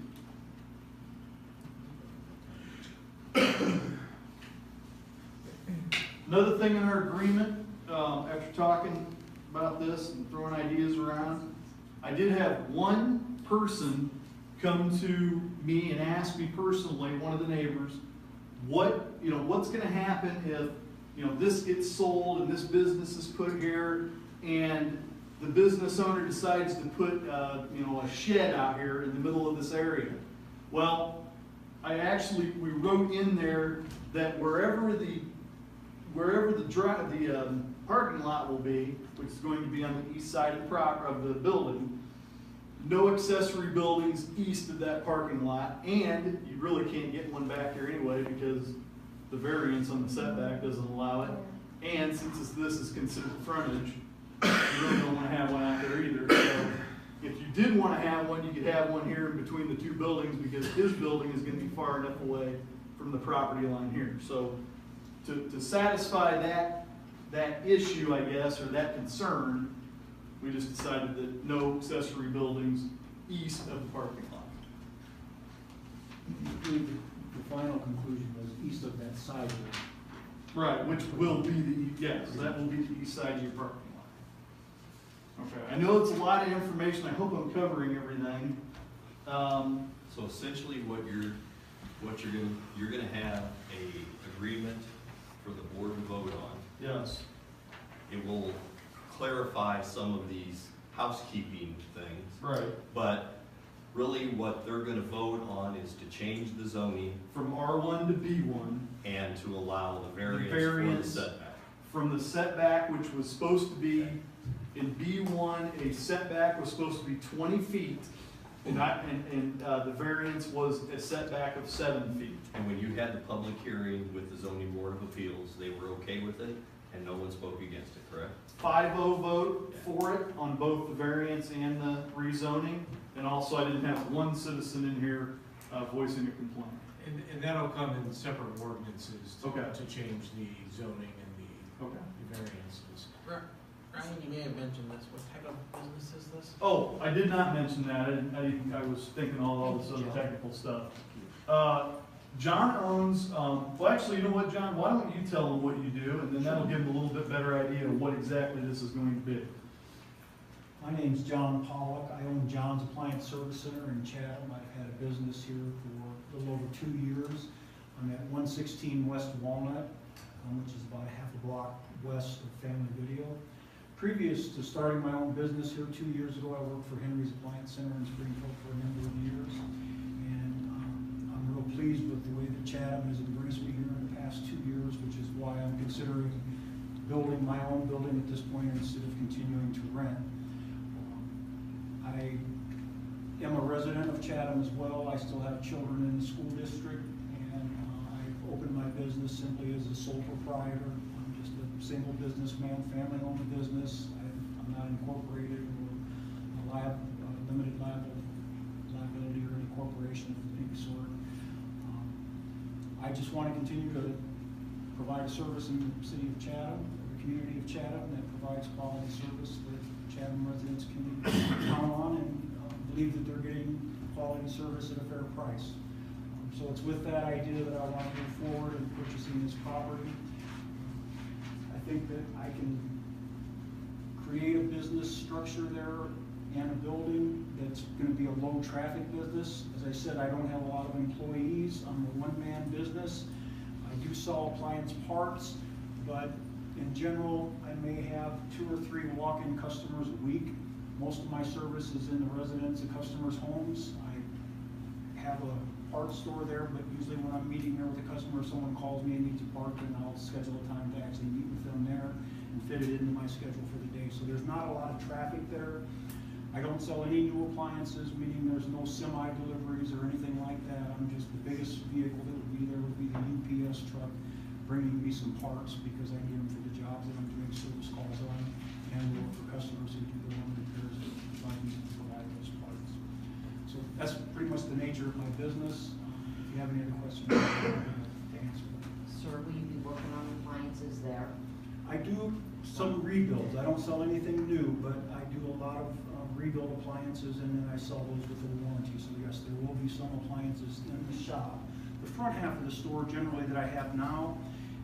Another thing in our agreement, after talking about this and throwing ideas around, I did have one person come to me and ask me personally, one of the neighbors, what's going to happen if this gets sold and this business is put here, and the business owner decides to put, a shed out here in the middle of this area. Well, we wrote in there that wherever the parking lot will be, which is going to be on the east side of the building, no accessory buildings east of that parking lot, and you really can't get one back here anyway because the variance on the setback doesn't allow it. And since this is considered frontage, you really don't want to have one out there either. So if you did want to have one, you could have one here in between the two buildings because his building is going to be far enough away from the property line here. So to satisfy that issue, I guess, or that concern, we just decided that no accessory buildings east of the parking lot. The final conclusion was east of that sidewalk. Right, which will be that will be the east side of your parking lot. Okay, I know it's a lot of information. I hope I'm covering everything. So essentially, you're gonna have a agreement for the board to vote on. Yes. It will clarify some of these housekeeping things. Right. But really what they're gonna vote on is to change the zoning from R1 to B1 and to allow the variance for the setback. From the setback, which was supposed to be in B1, a setback was supposed to be 20 feet. And the variance was a setback of 7 feet. And when you had the public hearing with the zoning board of appeals, they were okay with it and no one spoke against it, correct? 5-0 vote for it on both the variance and the rezoning. And also I didn't have one citizen in here voicing a complaint. And that'll come in separate ordinances to change the zoning and the variances. Ryan, you may have mentioned this. What type of business is this? Oh, I did not mention that. I was thinking all this other technical stuff. John owns, well actually, you know what, John, why don't you tell him what you do, and then that'll give him a little bit better idea of what exactly this is going to be. My name's John Pollock. I own John's Appliance Service Center in Chatham. I've had a business here for a little over 2 years. I'm at 116 West Walnut, which is about a half a block west of Family Video. Previous to starting my own business here 2 years ago, I worked for Henry's Appliance Center in Springfield for a number of years. And I'm real pleased with the way that Chatham has embraced me here in the past 2 years, which is why I'm considering building my own building at this point instead of continuing to rent. I am a resident of Chatham as well. I still have children in the school district, and I opened my business simply as a sole proprietor. I'm just a single businessman, family-owned business. I'm not incorporated or limited liability or any corporation of any sort. I just want to continue to provide a service in the city of Chatham, the community of Chatham, that provides quality service that Chatham residents can count on and believe that they're getting quality service at a fair price. So it's with that idea that I want to move forward in purchasing this property. I think that I can create a business structure there and a building that's going to be a low traffic business. As I said, I don't have a lot of employees. I'm a one-man business. I do sell appliance parts, but in general, I may have 2 or 3 walk-in customers a week. Most of my service is in the residents and customers' homes. I have a parts store there, but usually when I'm meeting there with a customer, if someone calls me and needs a part, then I'll schedule a time to actually meet with them there and fit it into my schedule for the day. So there's not a lot of traffic there. I don't sell any new appliances, meaning there's no semi-deliveries or anything like that. I'm just, the biggest vehicle that would be there would be the UPS truck bringing me some parts because I need them for the jobs that I'm doing service calls on and work for customers who do their own repairs and provide those parts. So that's pretty much the nature of my business. If you have any other questions, I'm happy to answer them. Sir, will you be working on appliances there? I do some rebuilds. I don't sell anything new, but I do a lot of rebuild appliances, and then I sell those with a warranty. So yes, there will be some appliances in the shop. The front half of the store generally that I have now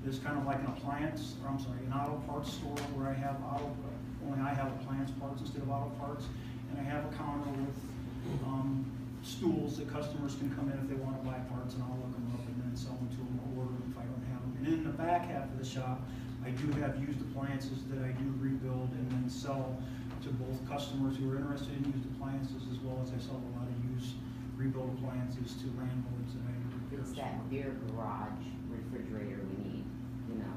is kind of like an appliance, or I'm sorry, an auto parts store where I have only I have appliance parts instead of auto parts, and I have a counter with stools that customers can come in if they want to buy parts, and I'll look them up and then sell them to them or order them if I don't have them. And in the back half of the shop, I do have used appliances that I do rebuild and then sell to both customers who are interested in used appliances, as well as I sell a lot of used rebuild appliances to landlords that I repair. It's that beer garage refrigerator we need, you know.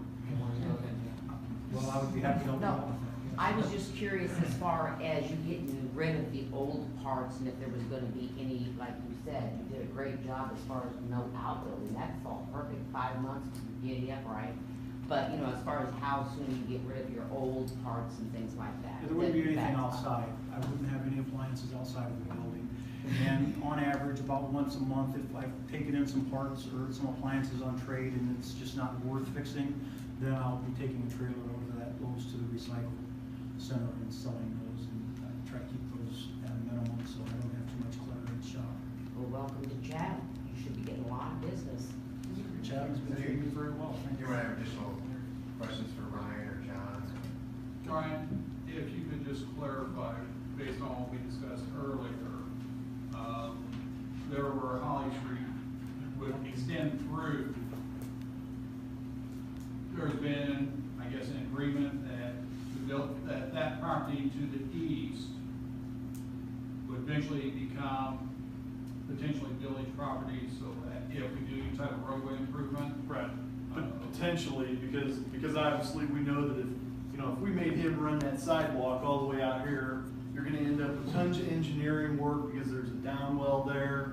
Well, I would be happy to help you out with that. Yes. I was just curious as far as you getting rid of the old parts and if there was gonna be any, like you said, you did a great job as far as no outbuilding. That's all perfect, 5 months to get it up right. But, you know, as far as how soon you get rid of your old parts and things like that. There wouldn't be anything outside. I wouldn't have any appliances outside of the building. And on average, about once a month, if I've taken in some parts or some appliances on trade and it's just not worth fixing, then I'll be taking a trailer over to that goes to the recycle center and selling those, and I try to keep those at a minimum so I don't have too much clutter in the shop. Well, welcome to Chatham. You should be getting a lot of business. Chatham's been treating me very well. Thank you. You might have additional questions for Ryan or John? Ryan, if you could just clarify, based on what we discussed earlier, there where Holly Street would extend through, there's been, I guess, an agreement that that property to the east would eventually become potentially village property, so that if we do any type of roadway improvement. Right. Potentially, because obviously we know that if we made him run that sidewalk all the way out here, you're gonna end up with tons of engineering work because there's a down well there.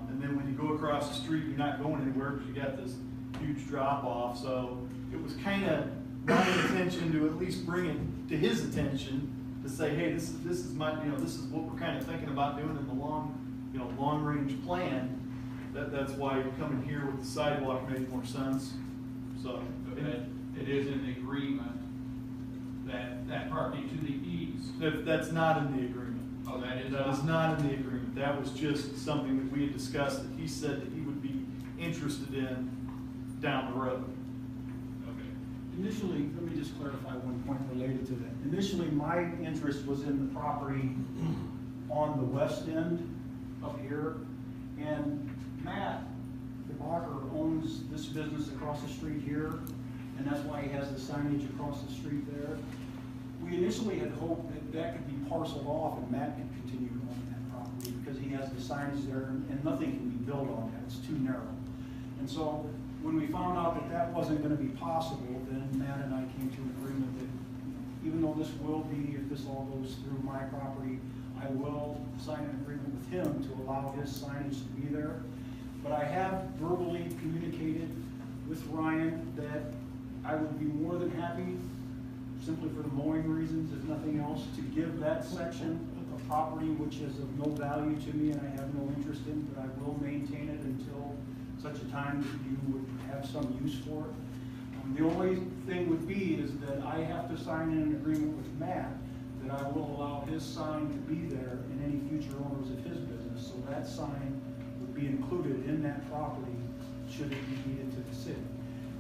And then when you go across the street, you're not going anywhere because you got this huge drop off. So it was kind of my intention to at least bring it to his attention to say, hey, this is what we're kind of thinking about doing in the long range plan. That's why coming here with the sidewalk made more sense. So it is in the agreement that property to the east. That's not in the agreement. Oh, that is not in the agreement. That was just something that we had discussed that he said that he would be interested in down the road. Okay. Initially, let me just clarify one point related to that. Initially, my interest was in the property on the west end up here. And Matt, the Walker owns this business across the street here, and that's why he has the signage across the street there. We initially had hoped that that could be parceled off and Matt could continue owning that property because he has the signage there and nothing can be built on that, it's too narrow. And so when we found out that that wasn't gonna be possible, then Matt and I came to an agreement that even though this will be, if this all goes through my property, I will sign an agreement with him to allow his signage to be there. But I have verbally communicated with Ryan that I would be more than happy, simply for the mowing reasons, if nothing else, to give that section of property which is of no value to me and I have no interest in, but I will maintain it until such a time that you would have some use for it. The only thing would be is that I have to sign an agreement with Matt that I will allow his sign to be there and any future owners of his business. So that sign would be included in that property should it be needed to the city,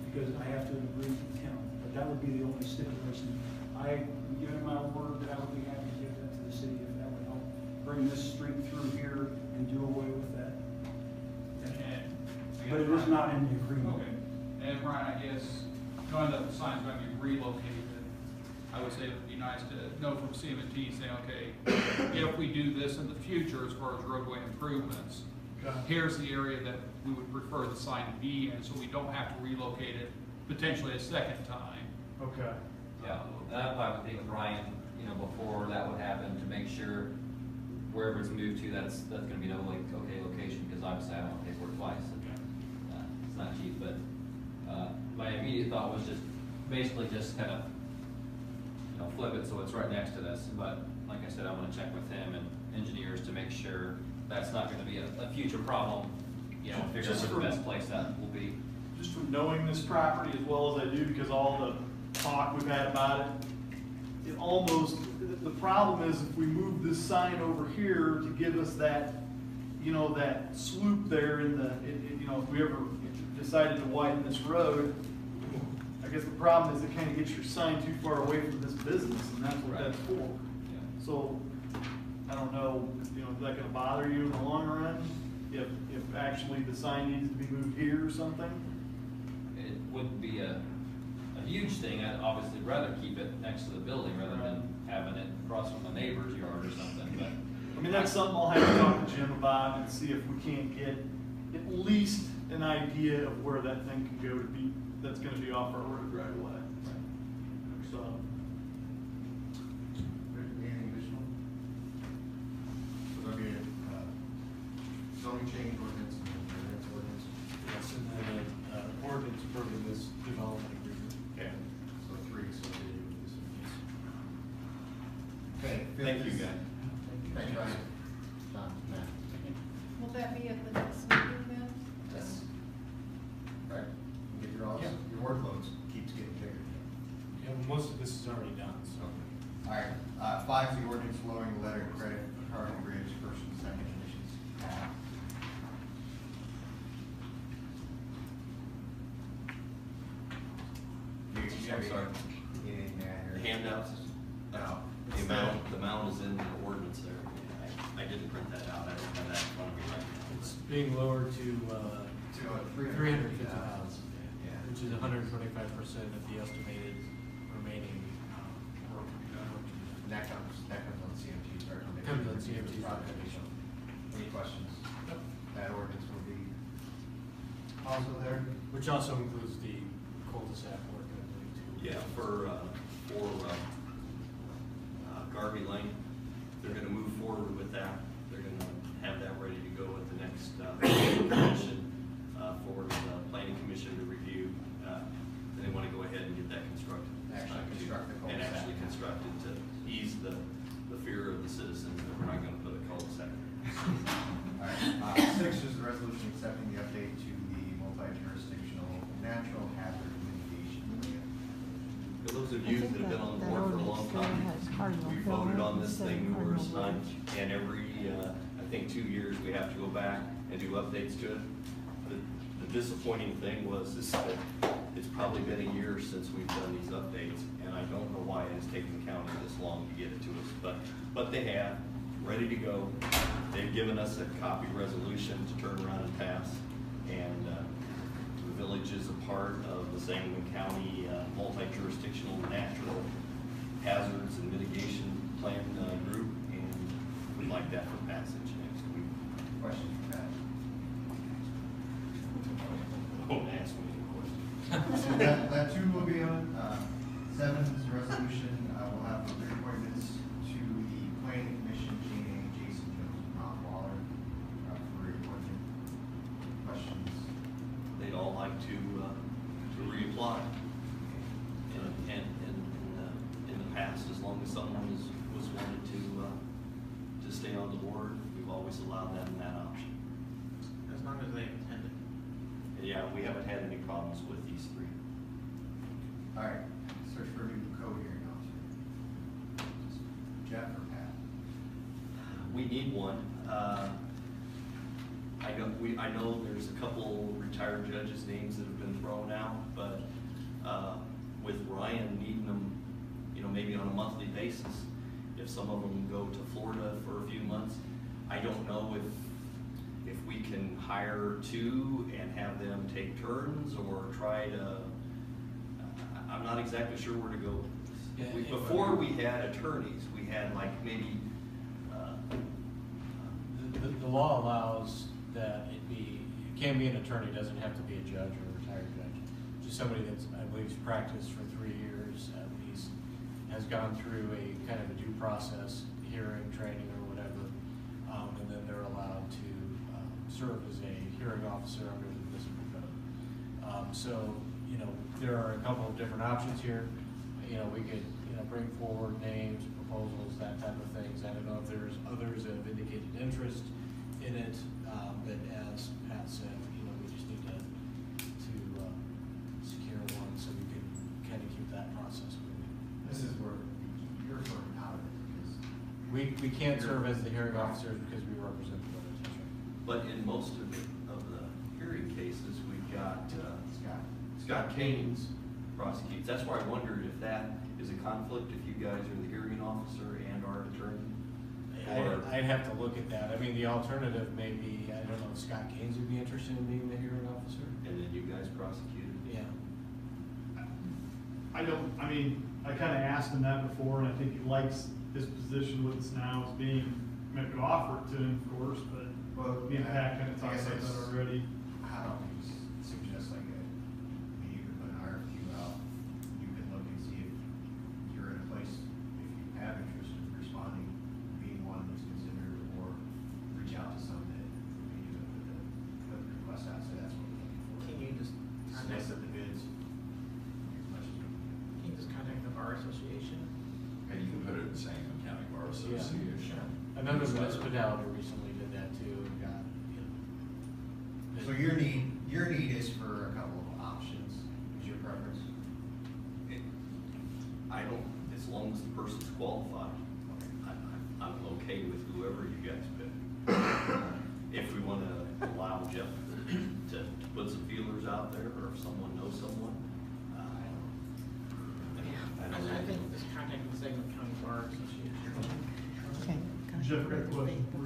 because I have to agree with him. But that would be the only stipulation. I give him my word that I would be happy to give that to the city if that would help bring this street through here and do away with that. But it is not in the agreement. Okay. And Brian, I guess, knowing that the sign's going to be relocated, I would say it would be nice to know from CM&T saying, okay, if we do this in the future as far as roadway improvements, here's the area that we would prefer the sign to be in, so we don't have to relocate it potentially a second time. Okay. Yeah, that I would think with Ryan, you know, before that would happen, to make sure wherever it's moved to, that's gonna be no like, okay location, because obviously I don't want to pay for it twice. It's not cheap, but my immediate thought was just basically just kind of, you know, flip it so it's right next to this. But like I said, I'm gonna check with him and engineers to make sure that's not gonna be a future problem. You know, figure out what the best place that will be. Just from knowing this property as well as I do, because all the talk we've had about it, it almost, the problem is if we move this sign over here to give us that, you know, that swoop there in the, you know, if we ever decided to widen this road, I guess the problem is it kind of gets your sign too far away from this business, and that's what that's for. Yeah. So, I don't know, you know, is that gonna bother you in the long run? If actually the sign needs to be moved here or something? It wouldn't be a huge thing. I'd obviously rather keep it next to the building rather than having it across from the neighbor's yard or something, but. I mean, that's something I'll have to talk to Jim about and see if we can't get at least an idea of where that thing can go to be, that's gonna be off our road right away. So. Anything additional? So there'll be a zoning change ordinance and then ordinance ordinance. Yes, and then ordinance approving this development agreement. Okay. So 3 associated with this one. Okay. Thank you, guys. Thank you, Ryan. John, Matt. Will that be at the next meeting then? Yes. Right. Get your office, your workload keeps getting bigger. Yeah, most of this is already done, so. All right, 5 is the ordinance lowering the letter of credit for Harding Bridge first and second editions. I'm sorry. The handouts? No. The amount is in the ordinance there. I didn't print that out. I don't have that in front of me right now. It's being lowered to $350,000, which is 125% of the estimated remaining work. And that comes on CMT's recommendation. Comes on CMT's recommendation. Any questions? Nope. That ordinance will be also there? Which also includes the cul-de-sac work, I believe, too. Yeah, for Garvey Lane, they're gonna move forward with that. They're gonna have that ready to go at the next commission, for the planning commission to review. Then they wanna go ahead and get that constructed. Actually construct the cul-de-sac. And actually construct it to ease the fear of the citizens that we're not gonna put a cul-de-sac there. All right, 6 is the resolution accepting the update to the multi-jurisdictional natural hazard mitigation plan. For those of you that have been on the board for a long time, we voted on this thing numerous times, and every, I think 2 years, we have to go back and do updates to it. The disappointing thing was that it's probably been a year since we've done these updates, and I don't know why it has taken the county this long to get it to us, but they have, ready to go. They've given us a copy resolution to turn around and pass, And the village is a part of the Sangamon County multi-jurisdictional natural hazards and mitigation plan group, and we'd like that for passage next week. Question for Pat. Don't ask me any questions. So that two will be on. 7 is a resolution. We'll have the reappointments to the planning commission, Gene A, Jason Jones, and Ron Waller, for reappointment. Questions? They'd all like to reapply. And in the past, as long as someone was wanted to stay on the board, we've always allowed them that option. As long as they attended. Yeah, we haven't had any problems with these 3. All right, search for a new co-hearing officer. Jeff or Pat? We need one. I know there's a couple retired judges' names that have been thrown out, but with Ryan needing them, maybe on a monthly basis, if some of them go to Florida for a few months, I don't know if we can hire 2 and have them take turns, or try to. I'm not exactly sure where to go. Before we had attorneys, we had like maybe. The law allows that it can be an attorney, doesn't have to be a judge or a retired judge. Just somebody that's, I believe, has practiced for 3 years at least, has gone through a kind of a due process, hearing, training, or whatever, and then they're allowed to serve as a hearing officer under the municipal code. So, there are a couple of different options here. We could, bring forward names, proposals, that type of things. I don't know if there's others that have indicated interest in it, but as Pat said, we just need to secure one so we can kind of keep that process moving. This is where you're sort of out of it, because we can't serve as the hearing officers because we represent the village. But in most of the hearing cases, we've got Scott Kanes prosecutes. That's why I wondered if that is a conflict, if you guys are the hearing officer and our attorney. I'd have to look at that. I mean, the alternative may be, I don't know if Scott Kanes would be interested in being the hearing officer. And then you guys prosecute. Yeah. I kind of asked him that before, and I think he likes his position with us now as being, maybe offer it to him, of course, but me and Pat kind of talked about that already. How don't we suggest like you could put an RFQ out, you can look and see if you're in a place, if you have interest in responding, being one that's considered, or reach out to some that maybe put the request out, so that's what we're looking for. Can you just solicit the bids as much as we can. Can you just contact the Bar Association? And you can put it in Sangamon County Bar Association. Another municipality recently did that too, and got, So your need is for a couple of options, is your preference? As long as the person's qualified, I'm okay with whoever you guys pick. If we want to allow Jeff to put some feelers out there, or if someone knows someone, I think just contact the Sangamon County Bar Association. Jeff, got a question for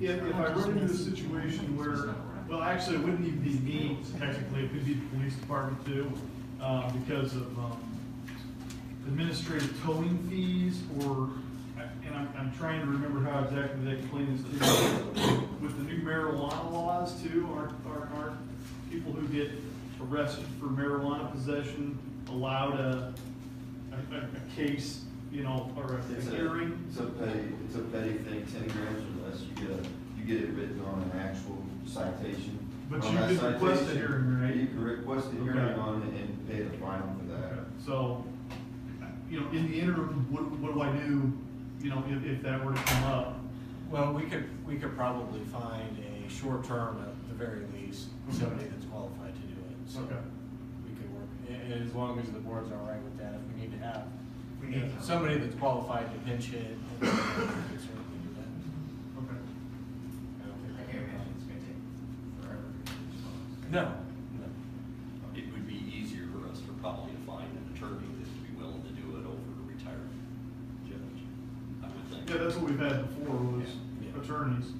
you. If I run into a situation where, well, actually, it wouldn't even be me, technically, it could be the police department too, because of administrative towing fees, or, and I'm trying to remember how exactly they explain this to you. With the new marijuana laws too, aren't people who get arrested for marijuana possession allowed a case, or a hearing? It's a petty thing, 10 grams or less, you get it written on an actual citation. But you can request a hearing, right? You can request a hearing on it and pay the fine for that. So, in the interim, what do I do, if that were to come up? Well, we could probably find a short term at the very least, somebody that's qualified to do it. So Okay. we could work, as long as the board's all right with that. If we need to have somebody that's qualified to pinch hit, we can certainly do that. Okay. I can't imagine it's gonna take forever to respond. No. it would be easier for us probably to find an attorney that would be willing to do it over a retired judge, I would think. Yeah, that's what we've had before, was attorneys.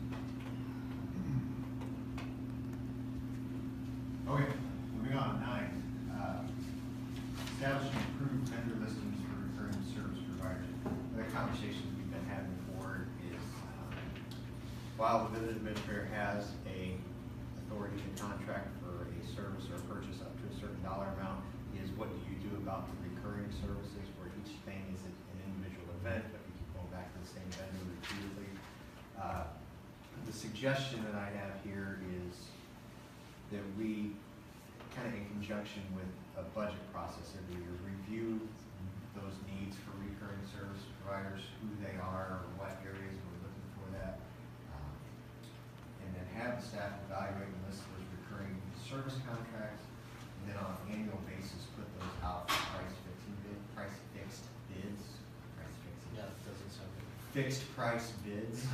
conversations we've been having forward is, while the village administrator has a authority to contract for a service or purchase up to a certain dollar amount, is what do you do about the recurring services where each thing is an individual event, but we keep going back to the same vendor repeatedly? The suggestion that I have here is that we, kind of in conjunction with a budget process every year, review those needs for recurring service providers, who they are, or what areas we're looking for that, and then have the staff evaluate and list those recurring service contracts, and then on an annual basis put those out for fixed bids. Yeah, it doesn't sound good. Fixed price bids.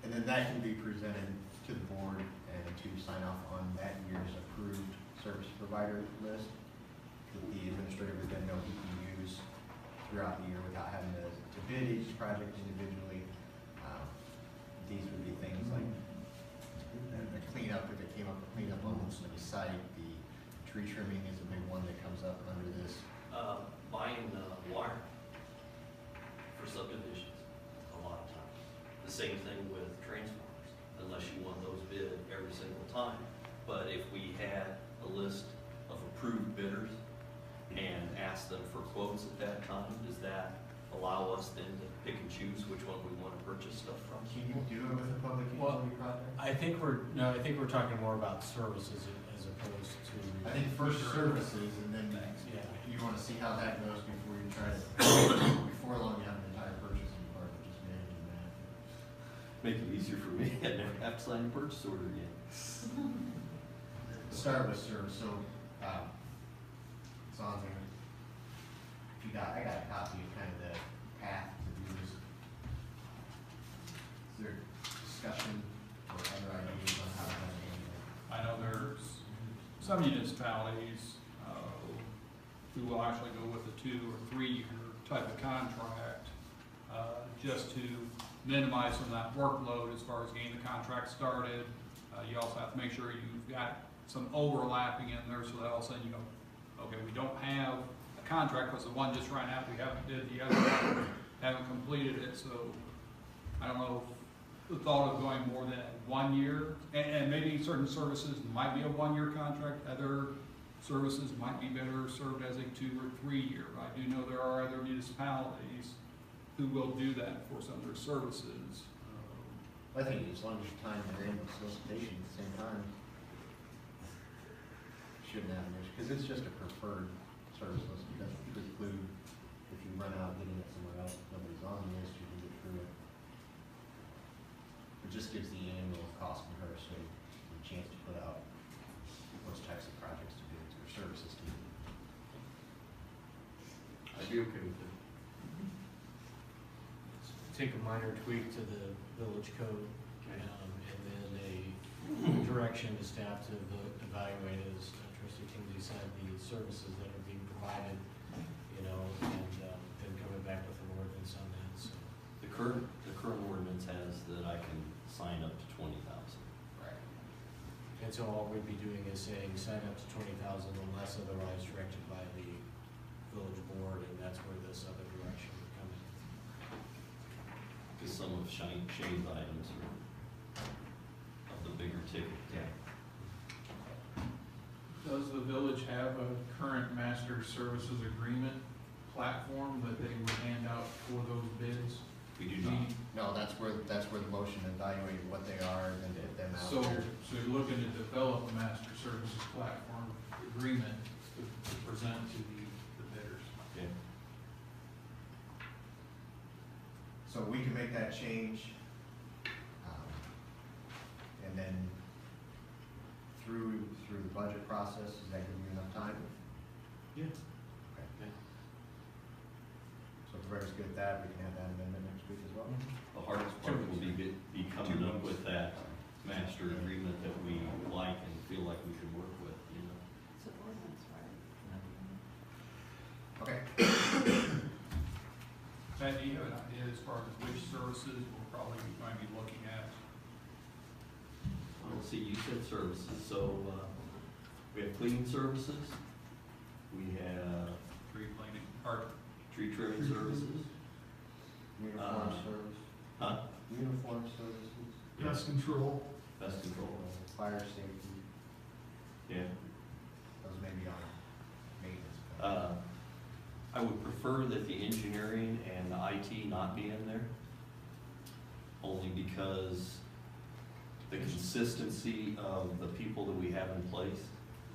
And then that can be presented to the board and to sign off on that year's approved service provider list that the administrator would then know he can use throughout the year without having to bid each project individually. These would be things like the cleanup, if it came up, the cleanup on the site, the tree trimming is a big one that comes up under this. Buying wire for subdivisions, a lot of times. The same thing with transformers, unless you want those bid every single time. But if we had a list of approved bidders and asked them for quotes at that time, does that allow us then to pick and choose which one we want to purchase stuff from? Can you do it with a public utility project? I think we're talking more about services as opposed to. I think first services, and then yeah, you want to see how that goes before you try to, before long you have an entire purchasing department just managing that. Make it easier for me, I never have to sign a purchase order again. Start with service, so, it's on there. If I got a copy of kind of the path to do this. Is there discussion or other ideas on how to handle it? I know there's some municipalities who will actually go with a 2 or 3 year type of contract just to minimize some of that workload as far as getting the contract started. You also have to make sure you've got some overlapping in there so that all of a sudden you go, okay, we don't have a contract because the one just ran out, we haven't did the other one, haven't completed it, so I don't know if the thought of going more than 1 year, and maybe certain services might be a 1 year contract, other services might be better served as a 2 or 3 year. I do know there are other municipalities who will do that for some of their services. I think as long as you time your annual solicitation at the same time, shouldn't have an issue, because it's just a preferred service list. It doesn't preclude if you run out getting it somewhere else, if nobody's on the list, you can get through it. It just gives the annual cost comparison a chance to put out those types of projects to bids or services to bid. I'd be okay with it. take a minor tweak to the village code, and then a direction to staff to evaluate, as Trustee Kingsley said, the services that are being provided, and then coming back with an ordinance on that, so. The current ordinance has that I can sign up to 20,000. Right. And so all we'd be doing is saying, sign up to 20,000 unless otherwise directed by the village board, and that's where this other direction would come in. Because some of Shane's items are of the bigger ticket. Yeah. Does the village have a current master services agreement platform that they would hand out for those bids? We do not. No, that's where the motion evaluated what they are and then get them out So there. you're looking to develop a master services platform agreement to present to the bidders. Yeah. So we can make that change, and then through the budget process, does that give you enough time? Yeah. Okay. So if everybody's good with that, we can have that amendment next week as well? The hardest part will be coming up with that master agreement that we like and feel like we can work with, It's an ordinance, right? Okay. Pat, do you have an idea as far as which services we're probably going to be looking at? Well, let's see, you said services, so we have cleaning services, We have Tree cleaning, or tree trimming services. Uniform service. Huh? Uniform services. Pest control. Pest control. Fire safety, Yeah. those may be on maintenance. I would prefer that the engineering and the IT not be in there, only because the consistency of the people that we have in place,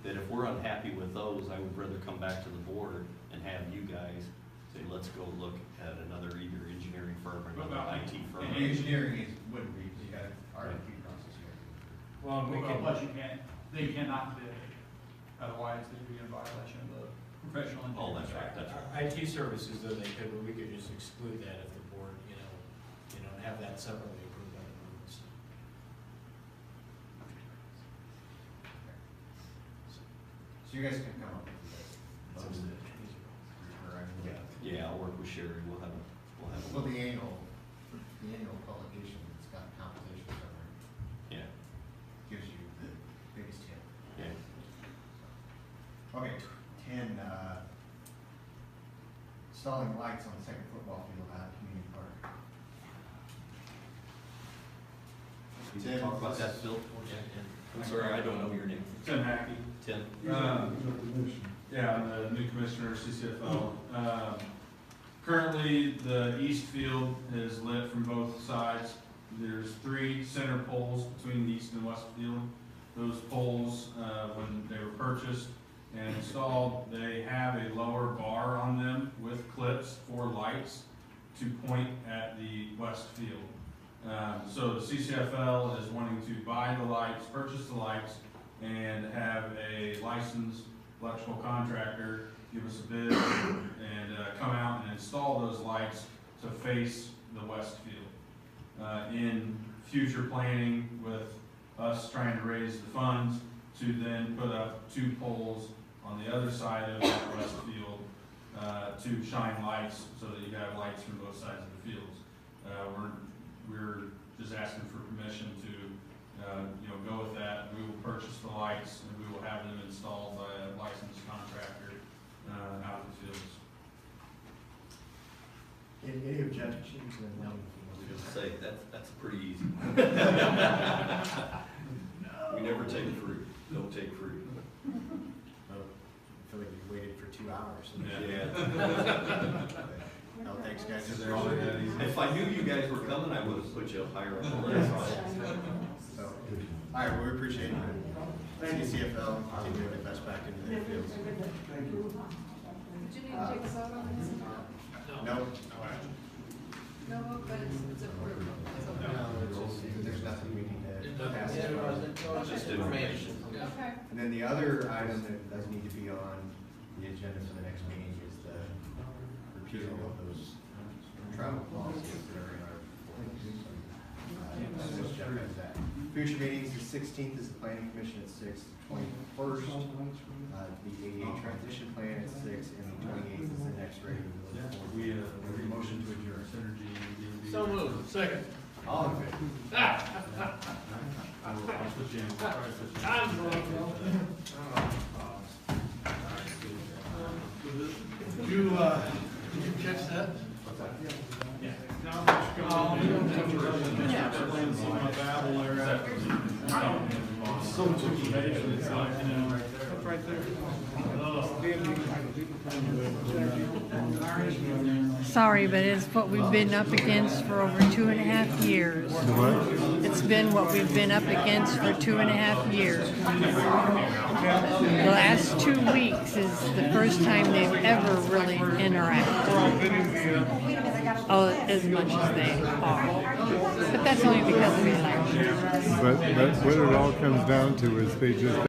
that if we're unhappy with those, I would rather come back to the board and have you guys say, let's go look at another either engineering firm or another IT firm. And engineering is, wouldn't be, because you got RFP process here. Well, plus you can't, they cannot bid, otherwise they'd be in violation of the professional engineering. Oh, that's right, that's right. IT services, though, they could, but we could just exclude that if the board, and have that separately approved by the boards. So you guys can come up with this. Yeah, I'll work with Sherry, we'll have a. Well, the annual publication, it's got competition summary, Yeah, gives you the biggest hit. yeah. Okay, 10, installing lights on the second football field out at Community Park. We can talk about that, Phil? I'm sorry, I don't know your name. Tim Hackey. Tim. Yeah, I'm the new commissioner, CCFL. Currently, the east field is lit from both sides. There's 3 center poles between the east and west field. Those poles, when they were purchased and installed, they have a lower bar on them with clips for lights to point at the west field. So the CCFL is wanting to buy the lights, purchase the lights, and have a licensed electrical contractor give us a bid and come out and install those lights to face the west field. In future planning with us trying to raise the funds to then put up 2 poles on the other side of that west field to shine lights so that you have lights from both sides of the fields. We're just asking for permission to go with that. We will purchase the lights and we will have them installed by a licensed contractor out in the fields. Any objections? I was gonna say, that's pretty easy. We never take fruit, don't take fruit. I feel like we waited for 2 hours. Yeah. No, thanks, guys. If I knew you guys were coming, I would have put you up higher on the list. So, all right, well, we appreciate it. CCFL, continue to invest back into their fields. Thank you. Did you need to take a vote on this? No. No vote, but it's approved. It's okay. There's nothing we need to pass. Just information. Okay. And then the other item that does need to be on the agenda for the next meeting is the repeal of those travel policies that are in our just jump into that. Future meetings, the 16th is the planning commission at 6, the 21st, the ADA transition plan at 6, and the 28th is the next regular. We motion to adjourn. Synergy. So moved. Second. All in favor? I'm wrong. Did you catch that? Yeah. So much information, it's like, That's right there. Sorry, but it's what we've been up against for over 2.5 years. It's been what we've been up against for 2.5 years. The last 2 weeks is the first time they've ever really interacted. Oh, as much as they are. But that's only because of the election. But what it all comes down to is they just